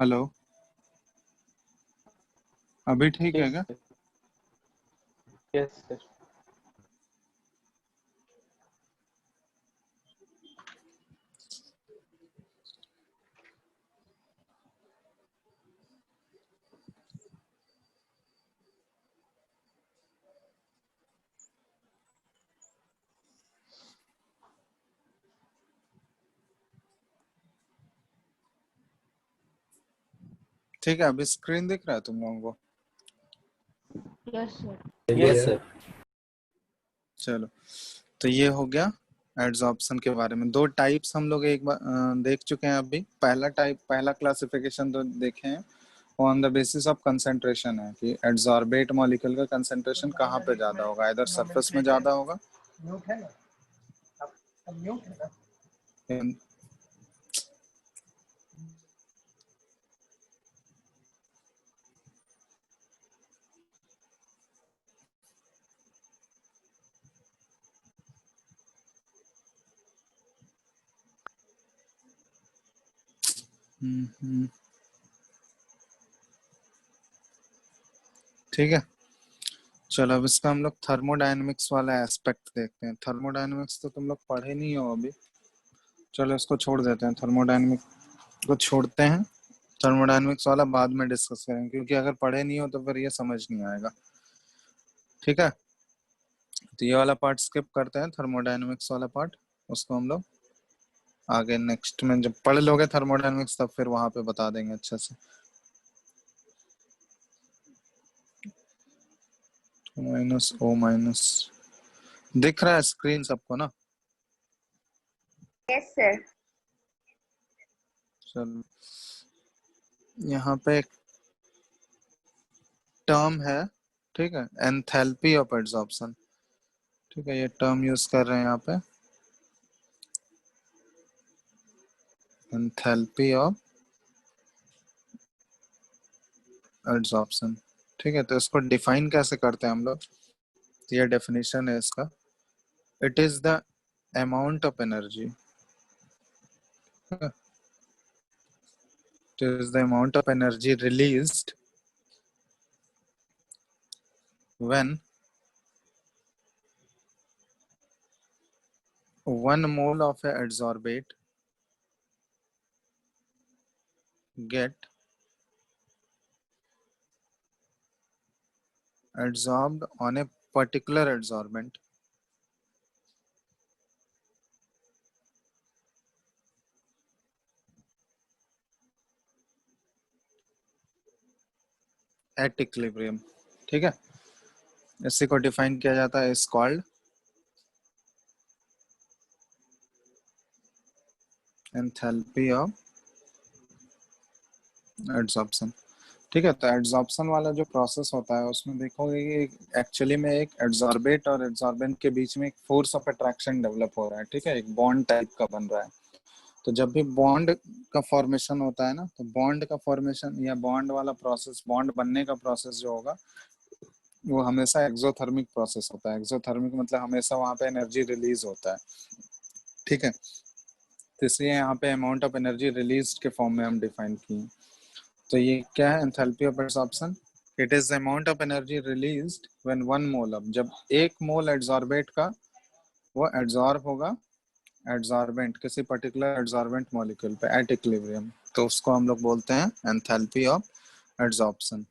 [SPEAKER 1] हेलो, अभी ठीक है
[SPEAKER 2] यस
[SPEAKER 1] क्या?
[SPEAKER 2] सर। Yes sir.
[SPEAKER 1] ठीक है, अभी स्क्रीन दिख रहा है तुम लोगों को?
[SPEAKER 3] Yes sir.
[SPEAKER 4] Yes sir.
[SPEAKER 1] चलो, तो ये हो गया एड्सॉर्प्शन के बारे में। दो टाइप्स हम लोग एक बार देख चुके हैं अभी। पहला टाइप, पहला क्लासिफिकेशन तो देखे हैं, on the basis of concentration है कि एड्सॉर्बेट मॉलिक्यूल का कंसेंट्रेशन कहाँ पे ज्यादा होगा, इधर सरफेस में ज्यादा होगा ठीक है। चलो, अब इसका हम लोग थर्मोडायनेमिक्स वाला एस्पेक्ट देखते हैं। थर्मोडायनेमिक्स तो तुम लोग पढ़े नहीं हो अभी, चलो इसको छोड़ देते हैं, थर्मोडायनेमिक्स को छोड़ते हैं, थर्मोडायनेमिक्स वाला बाद में डिस्कस करेंगे, क्योंकि अगर पढ़े नहीं हो तो फिर ये समझ नहीं आएगा। ठीक है, तो ये वाला पार्ट स्किप करते हैं, थर्मोडायनेमिक्स वाला पार्ट, उसको हम लोग आगे नेक्स्ट में जब पढ़ लोगे थर्मोडायनेमिक्स तब फिर वहां पे बता देंगे अच्छे से। माइनस ओ माइनस दिख रहा है स्क्रीन सबको ना?
[SPEAKER 5] Yes sir.
[SPEAKER 1] चलो, यहाँ पे एक टर्म है, ठीक है, एंथैल्पी ऑफ एड्सॉर्प्शन। ठीक है, ये टर्म यूज कर रहे हैं यहाँ पे, एंथैल्पी ऑफ एड्सॉर्प्शन। ठीक है, तो इसको डिफाइन कैसे करते हैं हम लोग? तो ये डेफिनेशन है इसका, it is the amount of energy, it is the amount of energy released when 1 mole of a adsorbate get adsorbed on a particular adsorbent at equilibrium। ठीक है, इसी को डिफाइन किया जाता है, is called enthalpy of adsorption. ठीक है, तो एड्सॉर्प्शन वाला जो प्रोसेस होता है उसमें देखोगे कि एक्चुअली में एक एड्सॉर्बेट और एड्सॉर्बेंट के बीच में एक फोर्स ऑफ अट्रैक्शन डेवलप हो रहा है। ठीक है, एक बॉन्ड टाइप का बन रहा है। तो जब भी बॉन्ड का फॉर्मेशन होता है ना, तो बॉन्ड का फॉर्मेशन या बॉन्ड वाला प्रोसेस, बॉन्ड बनने का प्रोसेस जो होगा वो हमेशा एक्सोथर्मिक प्रोसेस होता है। एक्सोथर्मिक मतलब हमेशा वहां पे एनर्जी रिलीज होता है। ठीक है, तो इसलिए यहाँ पे अमाउंट ऑफ एनर्जी रिलीज के फॉर्म में हम डिफाइन किए। तो ये क्या है, enthalpy of adsorption, it is the amount of energy released when 1 mole of, जब 1 मोल एड्सॉर्बेट का वो एड्सॉर्ब होगा एड्सॉर्बेंट, किसी पर्टिकुलर एड्सॉर्बेंट मॉलिक्यूल पे एट इक्विलिब्रियम, तो उसको हम लोग बोलते हैं एंथैल्पी ऑफ एड्सॉर्प्शन।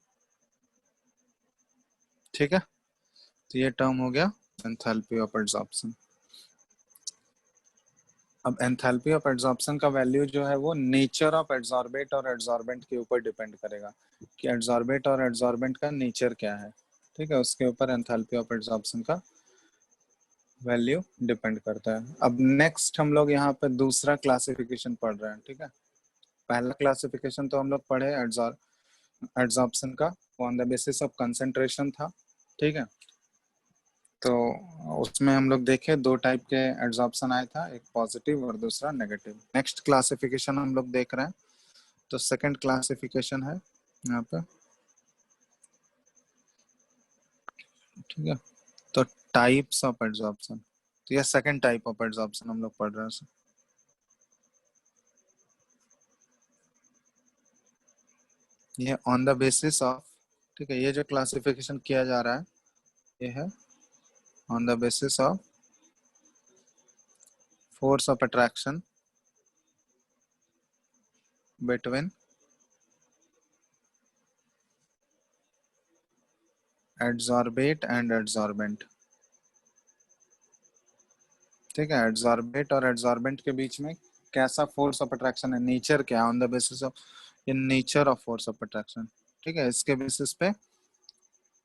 [SPEAKER 1] ठीक है, तो ये टर्म हो गया एंथैल्पी ऑफ एड्सॉर्प्शन। अब एंथैल्पी ऑफ एड्सॉर्प्शन का वैल्यू जो है वो नेचर ऑफ एड्सॉर्बेट और एड्सॉर्बेंट के ऊपर डिपेंड करेगा कि एड्सॉर्बेट और एड्सॉर्बेंट का नेचर क्या है। ठीक है, उसके ऊपर एंथैल्पी ऑफ एड्सॉर्प्शन का वैल्यू डिपेंड करता है। अब नेक्स्ट हम लोग यहाँ पे दूसरा क्लासिफिकेशन पढ़ रहे हैं। ठीक है, पहला क्लासिफिकेशन तो हम लोग पढ़े एड्सॉर्प्शन का, on the basis of concentration था। ठीक है, तो उसमें हम लोग देखे 2 टाइप के एड्सॉर्प्शन आया था, एक पॉजिटिव और दूसरा नेगेटिव। नेक्स्ट क्लासिफिकेशन हम लोग देख रहे हैं, तो सेकंड क्लासिफिकेशन है यहाँ पे। ठीक है, तो टाइप्स ऑफ एड्सॉर्प्शन, तो ये सेकंड टाइप ऑफ एड्सॉर्प्शन हम लोग पढ़ रहे हैं। ये ऑन द बेसिस ऑफ, ठीक है, ये जो क्लासिफिकेशन किया जा रहा है ये है on the basis of force of attraction between adsorbate and adsorbent। ठीक है, एड्सॉर्बेट और एड्सॉर्बेंट के बीच में कैसा फोर्स ऑफ अट्रैक्शन है, नेचर क्या है, on the basis of in nature of force of attraction. ठीक है, इसके बेसिस पे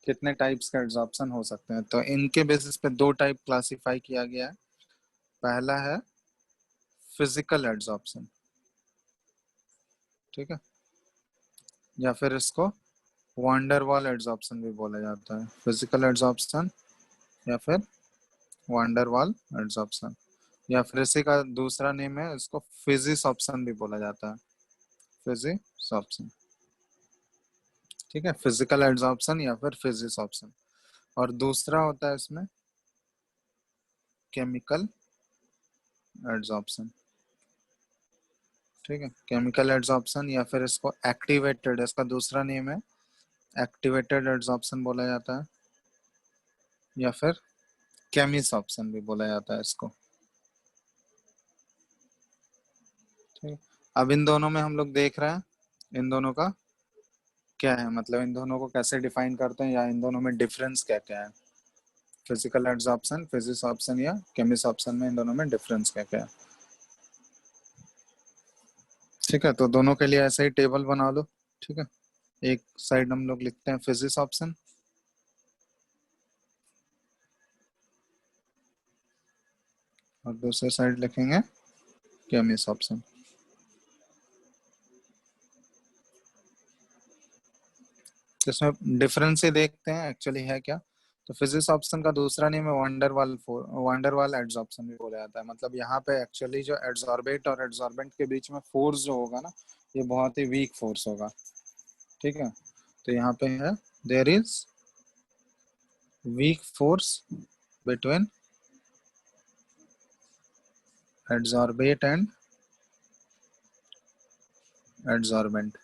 [SPEAKER 1] कितने टाइप्स का एड्सॉर्प्शन हो सकते हैं, तो इनके बेसिस पे 2 टाइप क्लासिफाई किया गया है। पहला है फिजिकल एड्सॉर्प्शन, ठीक है, या फिर इसको वांडर वाल एड्सॉर्प्शन भी बोला जाता है। फिजिकल एड्सॉर्प्शन या फिर वांडर वाल एड्सॉर्प्शन, या फिर इसी का दूसरा नेम है, इसको फिजिसॉर्प्शन भी बोला जाता है, फिजिसॉर्प्शन। ठीक है, फिजिकल एड्सॉर्प्शन या फिर फिजिसॉर्प्शन। और दूसरा होता है इसमें केमिकल एड्सॉर्प्शन। ठीक है, केमिकल एड्सॉर्प्शन या फिर इसको एक्टिवेटेड, इसका दूसरा नेम है एक्टिवेटेड एड्सॉर्प्शन बोला जाता है, या फिर केमिसॉर्प्शन भी बोला जाता है इसको। ठीक, अब इन दोनों में हम लोग देख रहे हैं इन दोनों का क्या है, मतलब इन दोनों को कैसे डिफाइन करते हैं या इन दोनों में डिफरेंस क्या क्या है, फिजिकल एड्सॉर्प्शन, फिजिक्स ऑप्शन या केमिस्ट ऑप्शन में इन दोनों में डिफरेंस क्या क्या है। ठीक है, तो दोनों के लिए ऐसे ही टेबल बना लो। ठीक है, एक साइड हम लोग लिखते हैं फिजिक्स ऑप्शन, और दूसरे साइड लिखेंगे केमिस्ट ऑप्शन। इसमें डिफरेंस ही देखते हैं एक्चुअली है क्या। तो फिजिक्स ऑप्शन का दूसरा नेम है वंडरवाल एड्सॉर्प्शन भी बोला जाता है। मतलब यहाँ पे एक्चुअली जो एड्सॉर्बेट और एड्सॉर्बेंट के बीच में फोर्स जो होगा ना, ये बहुत ही वीक फोर्स होगा। ठीक है, तो यहाँ पे है there is weak force between adsorbate and adsorbent,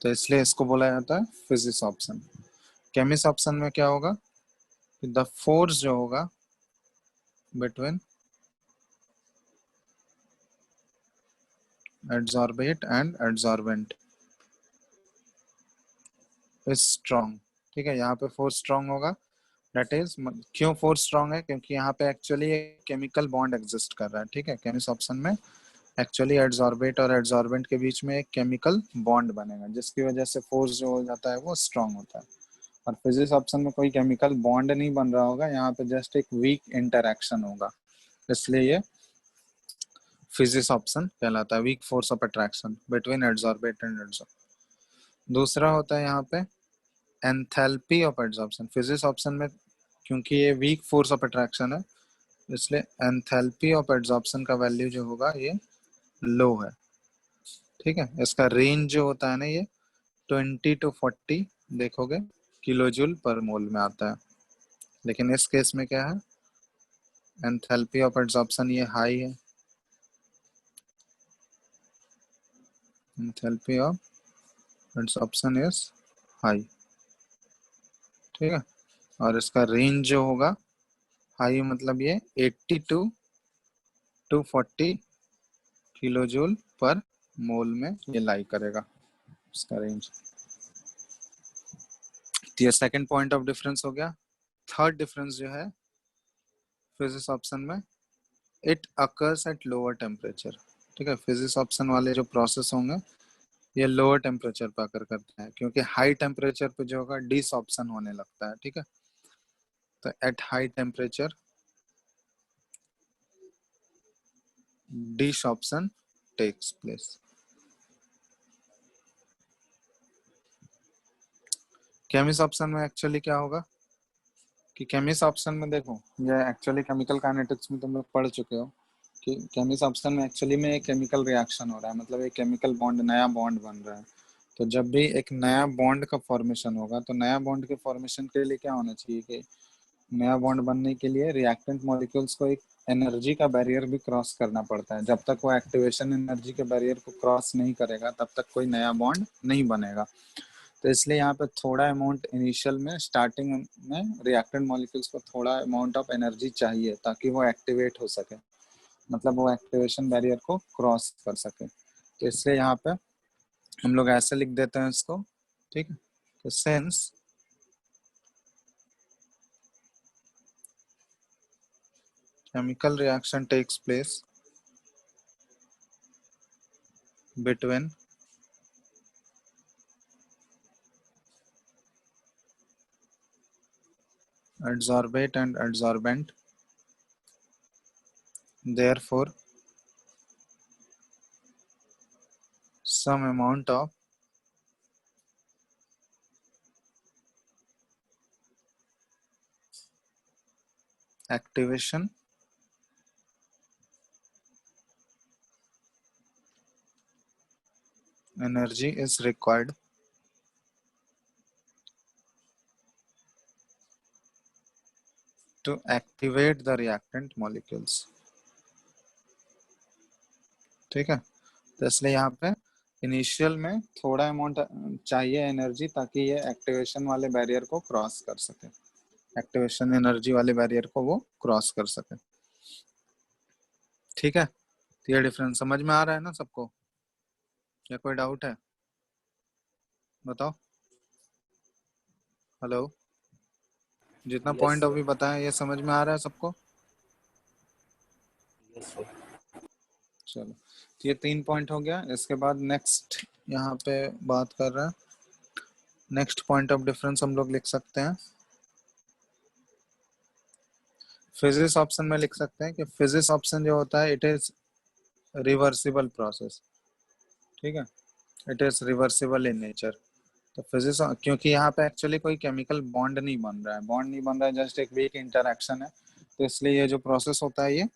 [SPEAKER 1] तो इसलिए इसको बोला जाता है फिजिक्स ऑप्शन। केमिस्ट ऑप्शन में क्या होगा कि द फोर्स जो होगा between adsorbate and adsorbent is strong. ठीक है, यहाँ पे फोर्स स्ट्रॉन्ग होगा, दैट इज, क्यों फोर्स स्ट्रॉन्ग है, क्योंकि यहाँ पे एक्चुअली एक केमिकल बॉन्ड एग्जिस्ट कर रहा है। ठीक है, केमिस्ट ऑप्शन में एक्चुअली एड्सॉर्बेट और एड्सॉर्बेंट के बीच में एक केमिकल बॉन्ड बनेगा, जिसकी वजह से फोर्स जो हो जाता है वो स्ट्रॉन्ग होता है। और फिजिक्स ऑप्शन में कोई केमिकल बॉन्ड नहीं बन रहा होगा, यहाँ पे जस्ट एक वीक इंटरैक्शन होगा, इसलिए ये फिजिक्स ऑप्शन कहलाता है, weak force of attraction between adsorbate and adsorbent. दूसरा होता है यहाँ पे enthalpy of adsorption. Physics option में क्योंकि ये वीक फोर्स ऑफ अट्रैक्शन है, इसलिए एंथैल्पी ऑफ एड्सॉर्प्शन का वैल्यू जो होगा ये लो है। ठीक है, इसका रेंज जो होता है ना, ये 20 to 40 देखोगे किलोजूल पर मोल में आता है। लेकिन इस केस में क्या है, एंथैल्पी ऑफ एड्सॉर्प्शन ये हाई है, enthalpy of adsorption is high. ठीक है, और इसका रेंज जो होगा हाई, मतलब ये 80 to 240 किलोजूल पर मोल में ये लाई करेगा, इसका रेंज। तो ये सेकंड पॉइंट ऑफ डिफरेंस हो गया। थर्ड डिफरेंस जो है फिजिक्स ऑप्शन में, it occurs at lower temperature. ठीक है, फिजिक्स ऑप्शन वाले जो प्रोसेस होंगे ये लोअर टेम्परेचर पर अकर करते हैं, क्योंकि हाई टेम्परेचर पे जो होगा डिस ऑप्शन होने लगता है। ठीक है, तो at high temperature desorption takes place. Chemisorption में एक्चुअली क्या होगा कि केमिस्ट ऑप्शन में देखो, ये एक्चुअली केमिकल काइनेटिक्स में तुम लोग पढ़ चुके हो कि केमिस्ट ऑप्शन में एक्चुअली में एक केमिकल रिएक्शन हो रहा है, मतलब एक केमिकल बॉन्ड, नया बॉन्ड बन रहा है। तो जब भी एक नया बॉन्ड का फॉर्मेशन होगा, तो नया बॉन्ड के फॉर्मेशन के लिए क्या होना चाहिए कि नया बॉन्ड बनने के लिए रिएक्टेंट मॉलिक्यूल्स को एक एनर्जी का बैरियर भी क्रॉस करना पड़ता है। जब तक वो एक्टिवेशन एनर्जी के बैरियर को क्रॉस नहीं करेगा, तब तक कोई नया बॉन्ड नहीं बनेगा। तो इसलिए यहाँ पे थोड़ा अमाउंट इनिशियल में, स्टार्टिंग में रिएक्टेंट मॉलिक्यूल्स को थोड़ा अमाउंट ऑफ एनर्जी चाहिए ताकि वो एक्टिवेट हो सके, मतलब वो एक्टिवेशन बैरियर को क्रॉस कर सके। तो इसलिए यहाँ पे हम लोग ऐसे लिख देते हैं इसको। ठीक है, तो since chemical reaction takes place between adsorbate and adsorbent, therefore some amount of activation energy is required to activate the reactant molecules। ठीक है, तो इसलिए यहाँ पे इनिशियल में थोड़ा अमाउंट चाहिए एनर्जी ताकि ये एक्टिवेशन वाले बैरियर को क्रॉस कर सके, एक्टिवेशन एनर्जी वाले बैरियर को वो क्रॉस कर सके। ठीक है, तो ये डिफरेंस समझ में आ रहा है ना सबको, या कोई डाउट है? बताओ। हेलो, जितना
[SPEAKER 4] Yes,
[SPEAKER 1] पॉइंट
[SPEAKER 4] sir.
[SPEAKER 1] अभी बताया ये समझ में आ रहा है सबको?
[SPEAKER 4] Yes, sir.
[SPEAKER 1] चलो, तो ये 3 पॉइंट हो गया। इसके बाद नेक्स्ट यहाँ पे बात कर रहे हैं, नेक्स्ट पॉइंट ऑफ डिफरेंस हम लोग लिख सकते हैं फिजिक्स ऑप्शन में। लिख सकते हैं कि फिजिक्स ऑप्शन जो होता है इट इज रिवर्सिबल प्रोसेस। ठीक है, it is reversible in nature. तो फिजिक्स, क्योंकि यहाँ पे एक्चुअली कोई केमिकल बॉन्ड नहीं बन रहा है, बॉन्ड नहीं बन रहा है, जस्ट एक वीक इंटरेक्शन है, तो इसलिए ये जो प्रोसेस होता है ये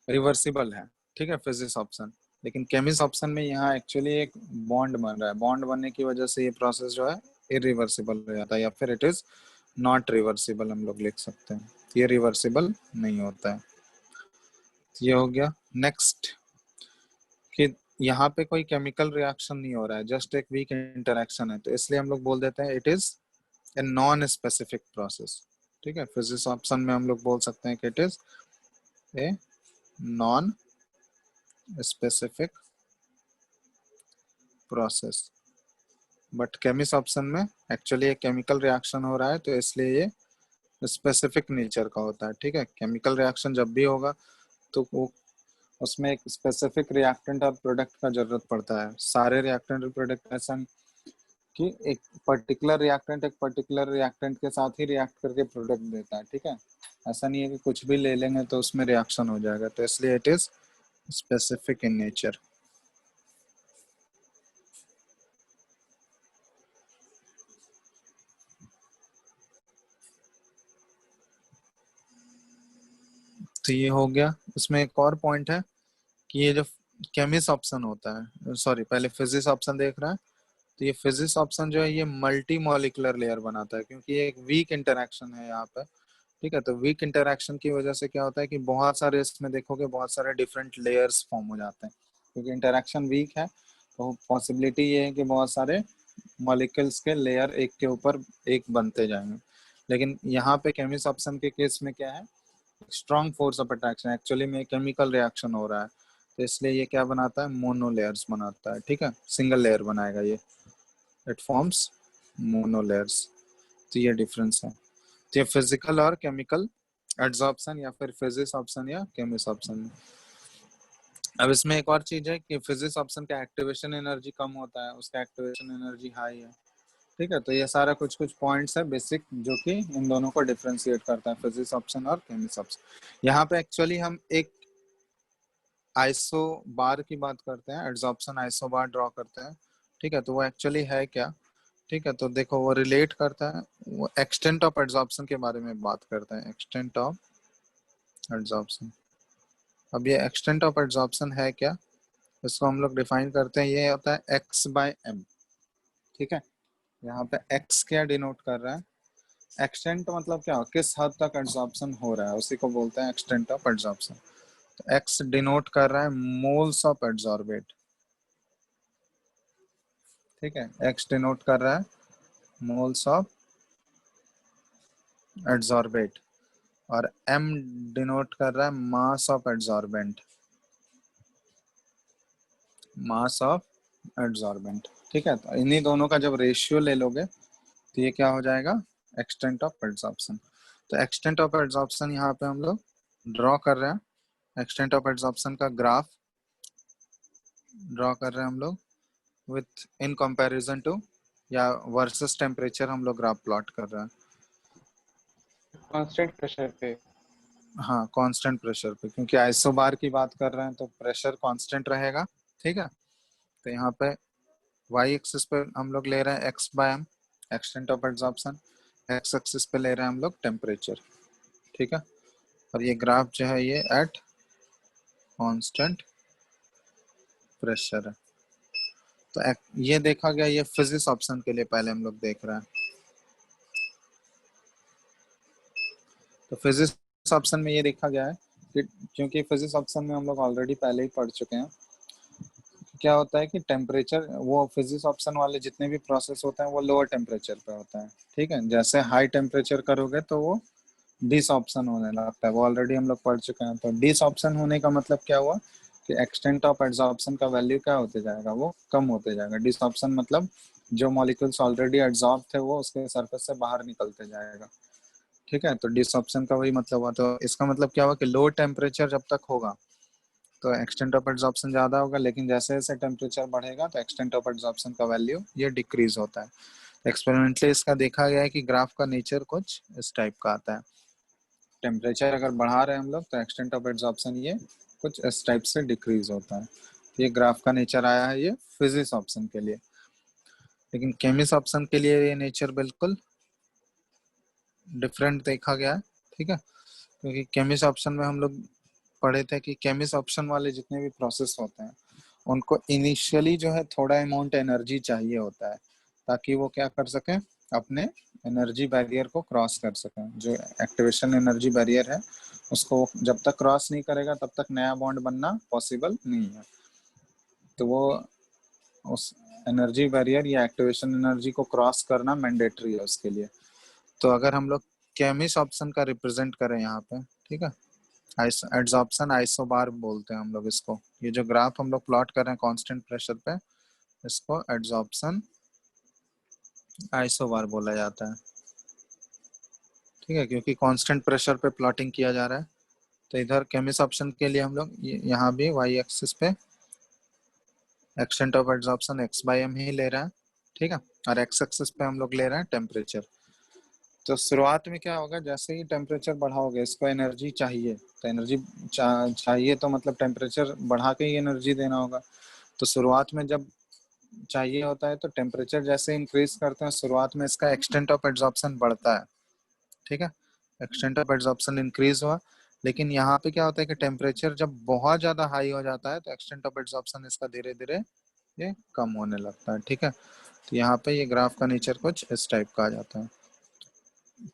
[SPEAKER 1] रिवर्सिबल है। ठीक है, फिजिक्स ऑप्शन। लेकिन केमिस्ट ऑप्शन में यहाँ एक्चुअली एक बॉन्ड बन रहा है, बॉन्ड बनने की वजह से ये प्रोसेस जो है इरिवर्सिबल हो जाता है, या फिर इट इज नॉट रिवर्सिबल हम लोग लिख सकते हैं। ये रिवर्सिबल नहीं होता है। ये हो गया। नेक्स्ट कि यहाँ पे कोई केमिकल रिएक्शन नहीं हो रहा है, जस्ट एक वीक इंटरेक्शन है, तो इसलिए हम लोग बोल देते हैं it is a non specific process. ठीक है, फिजिक्स ऑप्शन में हम लोग बोल सकते हैं कि it is a non specific process. But chemist option में एक्चुअली एक केमिकल रिएक्शन हो रहा है, तो इसलिए ये स्पेसिफिक नेचर का होता है। ठीक है, केमिकल रिएक्शन जब भी होगा तो वो उसमें एक स्पेसिफिक रिएक्टेंट और प्रोडक्ट का जरूरत पड़ता है। सारे रिएक्टेंट और प्रोडक्ट ऐसा नहीं कि एक पर्टिकुलर रिएक्टेंट के साथ ही रिएक्ट करके प्रोडक्ट देता है। ठीक है, ऐसा नहीं है कि कुछ भी ले लेंगे तो उसमें रिएक्शन हो जाएगा, तो इसलिए it is specific in nature. तो ये हो गया। इसमें एक और पॉइंट है कि ये जो केमिस्ट ऑप्शन होता है, सॉरी पहले फिजिक्स ऑप्शन देख रहा है, तो ये फिजिक्स ऑप्शन जो है ये मल्टी मॉलिकुलर लेयर बनाता है, क्योंकि ये एक वीक इंटरेक्शन है यहाँ पे। ठीक है, तो वीक इंटरेक्शन की वजह से क्या होता है कि बहुत सारे, इसमें देखोगे बहुत सारे डिफरेंट लेयर्स फॉर्म हो जाते हैं, क्योंकि इंटरेक्शन वीक है, तो पॉसिबिलिटी ये है कि बहुत सारे मॉलिक्यूल्स के लेयर एक के ऊपर एक बनते जाएंगे। लेकिन यहाँ पे केमिस्ट ऑप्शन के केस में क्या है, strong force of attraction, actually में केमिकल रिएक्शन हो रहा है, तो इसलिए ये क्या बनाता है, मोनो लेयर्स बनाता है। ठीक है, सिंगल लेयर बनाएगा ये, इट फॉर्म्स मोनो लेयर्स। तो ये डिफरेंस है। तो ये फिजिकल और केमिकल एड्सॉर्प्शन या फिर फिजिक्स ऑप्शन या केमिस्ट ऑप्शन। अब इसमें एक और चीज है कि फिजिक्स ऑप्शन का एक्टिवेशन एनर्जी कम होता है, उसका एक्टिवेशन एनर्जी हाई है। ठीक है, तो ये सारा कुछ कुछ पॉइंट्स है बेसिक जो कि इन दोनों को डिफरेंशिएट करता है, फिजिक्स ऑप्शन और केमिस्ट ऑप्शन। यहाँ पे एक्चुअली हम एक आइसो बार की बात करते हैं, एड्सॉर्प्शन आइसो बार ड्रॉ करते हैं। ठीक है, तो वो एक्चुअली है क्या? ठीक है, तो देखो वो रिलेट करता है, वो एक्सटेंट ऑफ एड्सॉर्प्शन के बारे में बात करते हैं, एक्सटेंट ऑफ एड्सॉर्प्शन। अब ये एक्सटेंट ऑफ एड्सॉर्प्शन है क्या, इसको हम लोग डिफाइन करते हैं, ये होता है x बाय m। ठीक है, यहाँ पे x क्या डिनोट कर रहा है, एक्सटेंट मतलब क्या, किस हद तक एड्सॉर्प्शन हो रहा है, उसी को बोलते हैं एक्सटेंट ऑफ एड्सॉर्प्शन। तो x डिनोट कर रहा है मोल्स ऑफ एड्सॉर्बेट। ठीक है, x डिनोट कर रहा है मोल्स ऑफ एड्सॉर्बेट, और m डिनोट कर रहा है mass of adsorbent, mass of adsorbent. ठीक है, तो इन्हीं दोनों का जब रेशियो ले लोगे तो ये क्या हो जाएगा, एक्सटेंट ऑफ एड्सॉर्प्शन। तो एक्सटेंट ऑफ एड्सॉर्प्शन यहाँ पे हम लोग ड्रॉ कर रहे हैं, एक्सटेंट ऑफ एड्सॉर्प्शन का ग्राफ ड्रॉ कर रहे हैं हम लोग विथ इन कंपैरिजन टू या वर्सेस टेम्परेचर, हम लोग ग्राफ प्लॉट कर रहे हैं।
[SPEAKER 2] कांस्टेंट प्रेशर पे।
[SPEAKER 1] हाँ, कांस्टेंट प्रेशर पे, क्योंकि आइसोबार की बात कर रहे हैं तो प्रेशर कांस्टेंट रहेगा। ठीक है, तो यहाँ पे वाई एक्सिस पे हम लोग ले रहे हैं x by m, extent of adsorption, x axis पे ले रहे हैं हम लोग टेम्परेचर। ठीक है, और ये ग्राफ जो है ये एट कांस्टेंट प्रेशर है। तो ये देखा गया, ये फिजिक्स ऑप्शन के लिए पहले हम लोग देख रहे हैं। तो फिजिक्स ऑप्शन में ये देखा गया है कि क्योंकि फिजिक्स ऑप्शन में हम लोग ऑलरेडी पहले ही पढ़ चुके हैं, क्या होता है कि टेम्परेचर, वो फिजिक्स ऑप्शन वाले जितने भी प्रोसेस होते हैं वो लोअर टेम्परेचर पे होता है। ठीक है, जैसे हाई टेम्परेचर करोगे तो वो डिस ऑप्शन होने लगता है, वो ऑलरेडी हम लोग पढ़ चुके हैं। तो डिस ऑप्शन होने का मतलब क्या हुआ कि एक्सटेंट ऑफ एड्सॉर्प्शन का वैल्यू क्या होते जाएगा, वो कम होते जाएगा। डिसऑर्प्शन मतलब जो मॉलिक्यूल्स ऑलरेडी एड्सॉर्ब थे वो उसके सरफेस से बाहर निकलते जाएगा, ठीक है। तो डिसऑर्प्शन का वही मतलब हुआ। तो इसका मतलब क्या हुआ कि लो टेम्परेचर जब तक होगा तो एक्सटेंट ऑफ एड्सॉर्प्शन ज्यादा होगा, लेकिन जैसे जैसे टेम्परेचर बढ़ेगा तो एक्सटेंट ऑफ एड्सॉर्प्शन का वैल्यू ये डिक्रीज होता है। एक्सपेरिमेंटली इसका देखा गया है कि ग्राफ का नेचर कुछ इस टाइप का आता है। टेम्परेचर अगर बढ़ा रहे हैं हम लोग तो एक्सटेंट ऑफ एड्सॉर्प्शन ये कुछ इस टाइप से डिक्रीज होता है। ये ग्राफ का नेचर आया है ये फिजिक्स ऑप्शन के लिए, लेकिन केमिस्ट ऑप्शन के लिए ये नेचर बिल्कुल डिफरेंट देखा गया है, ठीक है। क्योंकि केमिस्ट ऑप्शन में हम लोग पढ़े थे कि केमिस्ट ऑप्शन वाले जितने भी प्रोसेस होते हैं उनको इनिशियली जो है थोड़ा अमाउंट एनर्जी चाहिए होता है ताकि वो क्या कर सकें, अपने एनर्जी बैरियर को क्रॉस कर सकें। जो एक्टिवेशन एनर्जी बैरियर है उसको जब तक क्रॉस नहीं करेगा तब तक नया बॉन्ड बनना पॉसिबल नहीं है। तो वो उस एनर्जी बैरियर या एक्टिवेशन एनर्जी को क्रॉस करना मैंडेटरी है उसके लिए। तो अगर हम लोग केमिस्ट ऑप्शन का रिप्रेजेंट करें यहाँ पे, ठीक है, एड्सॉर्प्शन आइसोबार बोलते हैं हम लोग इसको। ये जो ग्राफ हम लोग प्लॉट कर रहे हैं कांस्टेंट प्रेशर पे, इसको एड्सॉर्प्शन आइसोबार बोला जाता है, ठीक है, क्योंकि कांस्टेंट प्रेशर पे प्लॉटिंग किया जा रहा है। तो इधर केमिस्ट ऑप्शन के लिए हम लोग यहाँ भी वाई एक्सिस पे एक्सटेंट ऑफ एड्सॉर्प्शन x/m ही ले रहे हैं, ठीक है, और एक्स एक्सिस पे हम लोग ले रहे हैं टेम्परेचर। तो शुरुआत में क्या होगा, जैसे ही टेम्परेचर बढ़ाओगे इसको एनर्जी चाहिए, तो एनर्जी चाहिए तो मतलब टेम्परेचर बढ़ा के ही एनर्जी देना होगा। तो शुरुआत में जब चाहिए होता है तो टेम्परेचर जैसे इंक्रीज करते हैं शुरुआत में इसका एक्सटेंट ऑफ एड्सॉर्प्शन बढ़ता है, ठीक है, एक्सटेंट ऑफ एड्सॉर्प्शन इंक्रीज हुआ। लेकिन यहाँ पे क्या होता है कि टेम्परेचर जब बहुत ज्यादा हाई हो जाता है तो एक्सटेंट ऑफ एड्सॉर्प्शन इसका धीरे धीरे ये कम होने लगता है, ठीक है। तो यहाँ पे ये ग्राफ का नेचर कुछ इस टाइप का आ जाता है।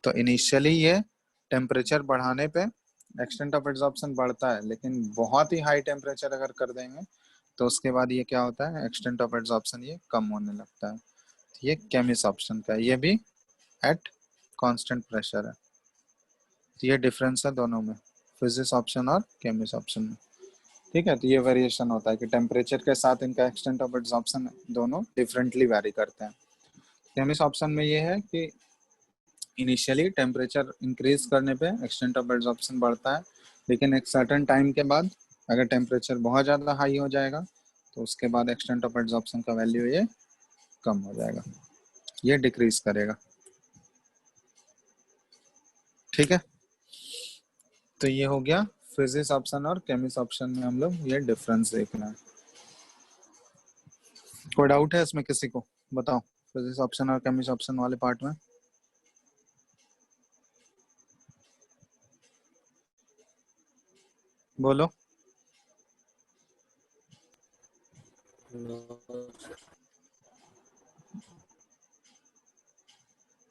[SPEAKER 1] तो इनिशियली ये टेम्परेचर बढ़ाने पे एक्सटेंट ऑफ एड्सॉर्प्शन बढ़ता है, लेकिन बहुत ही हाई टेम्परेचर अगर कर देंगे तो उसके बाद ये क्या होता है, एक्सटेंट ऑफ एड्सॉर्प्शन ये कम होने लगता है। ये केमिस्ट ऑप्शन का है, ये भी एट कांस्टेंट प्रेशर है। तो ये डिफरेंस है दोनों में, फिजिक्स ऑप्शन और केमिस्ट ऑप्शन में, ठीक है। तो ये वेरिएशन होता है कि टेम्परेचर के साथ इनका एक्सटेंट ऑफ एड्सॉर्प्शन दोनों डिफरेंटली वेरी करते हैं। केमिस्ट ऑप्शन में ये है कि इनिशियली टेम्परेचर इंक्रीज करने पे एक्सटेंट ऑफ एड्सॉर्प्शन बढ़ता है, लेकिन एक सर्टेन टाइम के बाद अगर टेम्परेचर बहुत ज़्यादा हाई हो जाएगा तो उसके बाद एक्सटेंट ऑफ एड्सॉर्प्शन का वैल्यू ये कम हो जाएगा, ये डिक्रीज करेगा, ठीक है। तो ये हो गया फिजिक्स ऑप्शन और केमिस्ट ऑप्शन में हम लोग ये डिफरेंस देखना है। कोई डाउट है इसमें किसी को, बताओ, फिजिक्स ऑप्शन और केमिस्ट ऑप्शन वाले पार्ट में? बोलो।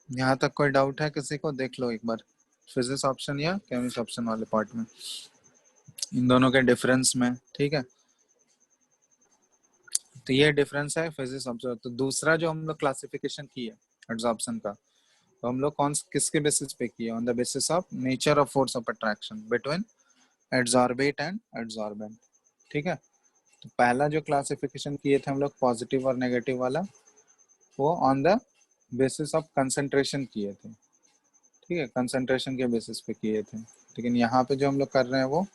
[SPEAKER 1] यहाँ तक कोई डाउट है किसी को, देख लो एक बार फिजिक्स ऑप्शन या केमिस्ट ऑप्शन वाले पार्ट में, इन दोनों के डिफरेंस में, ठीक है। तो ये डिफरेंस है फिजिक्स ऑप्शन। तो दूसरा जो हम लोग क्लासिफिकेशन की है एड्सॉर्प्शन का, तो हम लोग कौन किसके बेसिस पे किया, on the basis of nature of force of attraction between adsorbate and adsorbent, ठीक है। तो पहला जो क्लासिफिकेशन किए थे हम लोग पॉजिटिव और नेगेटिव वाला, वो on the basis of concentration किए थे, ठीक है, कंसंट्रेशन के बेसिस पे किए थे। लेकिन यहाँ पे जो हम लोग कर रहे हैं वो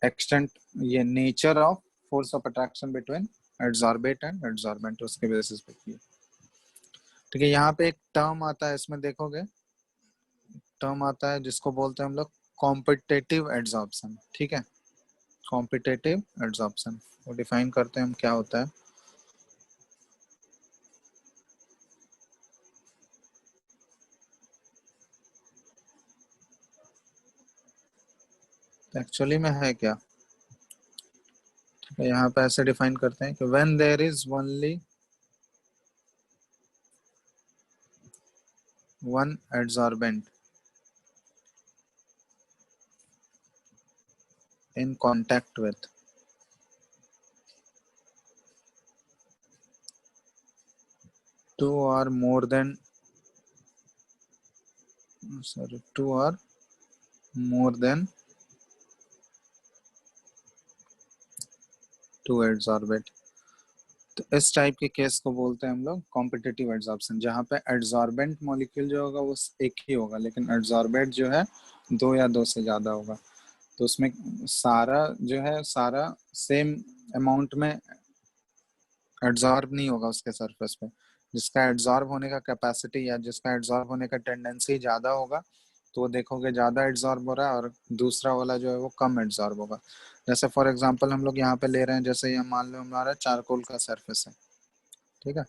[SPEAKER 1] एक्सटेंट, ये nature of force of attraction between adsorbate and adsorbent उसके बेसिस पे किए, ठीक है। यहाँ पे एक टर्म आता है, इसमें देखोगे टर्म आता है जिसको बोलते हैं हम लोग कॉम्पिटेटिव एड्सॉर्प्शन, ठीक है, कॉम्पिटेटिव एड्सॉर्प्शन। वो डिफाइन करते हैं हम क्या होता है। एक्चुअली में है क्या, यहाँ पे ऐसे डिफाइन करते हैं कि when there is only one adsorbent in contact with two or more than two or more than two adsorbate. तो इस टाइप के केस को बोलते हैं हम लोग कॉम्पिटिटिव एडजॉर्प्शन, जहाँ पे एडजॉर्बेंट मॉलिक्यूल जो होगा वो एक ही होगा, लेकिन एडजॉर्बेट जो है दो या दो से ज्यादा होगा। तो उसमें सारा जो है सारा सेम अमाउंट में एडजॉर्ब नहीं होगा उसके सरफेस पे। जिसका एडजॉर्ब होने का कैपेसिटी या जिसका एडजॉर्ब होने का टेंडेंसी ज्यादा होगा तो वो देखोगे ज्यादा एडजॉर्ब हो रहा है, और दूसरा वाला जो है वो कम एडजॉर्ब होगा। जैसे फॉर एग्जांपल हम लोग यहाँ पे ले रहे हैं, जैसे ये मान लो हमारा चारकोल का सरफेस है, ठीक है,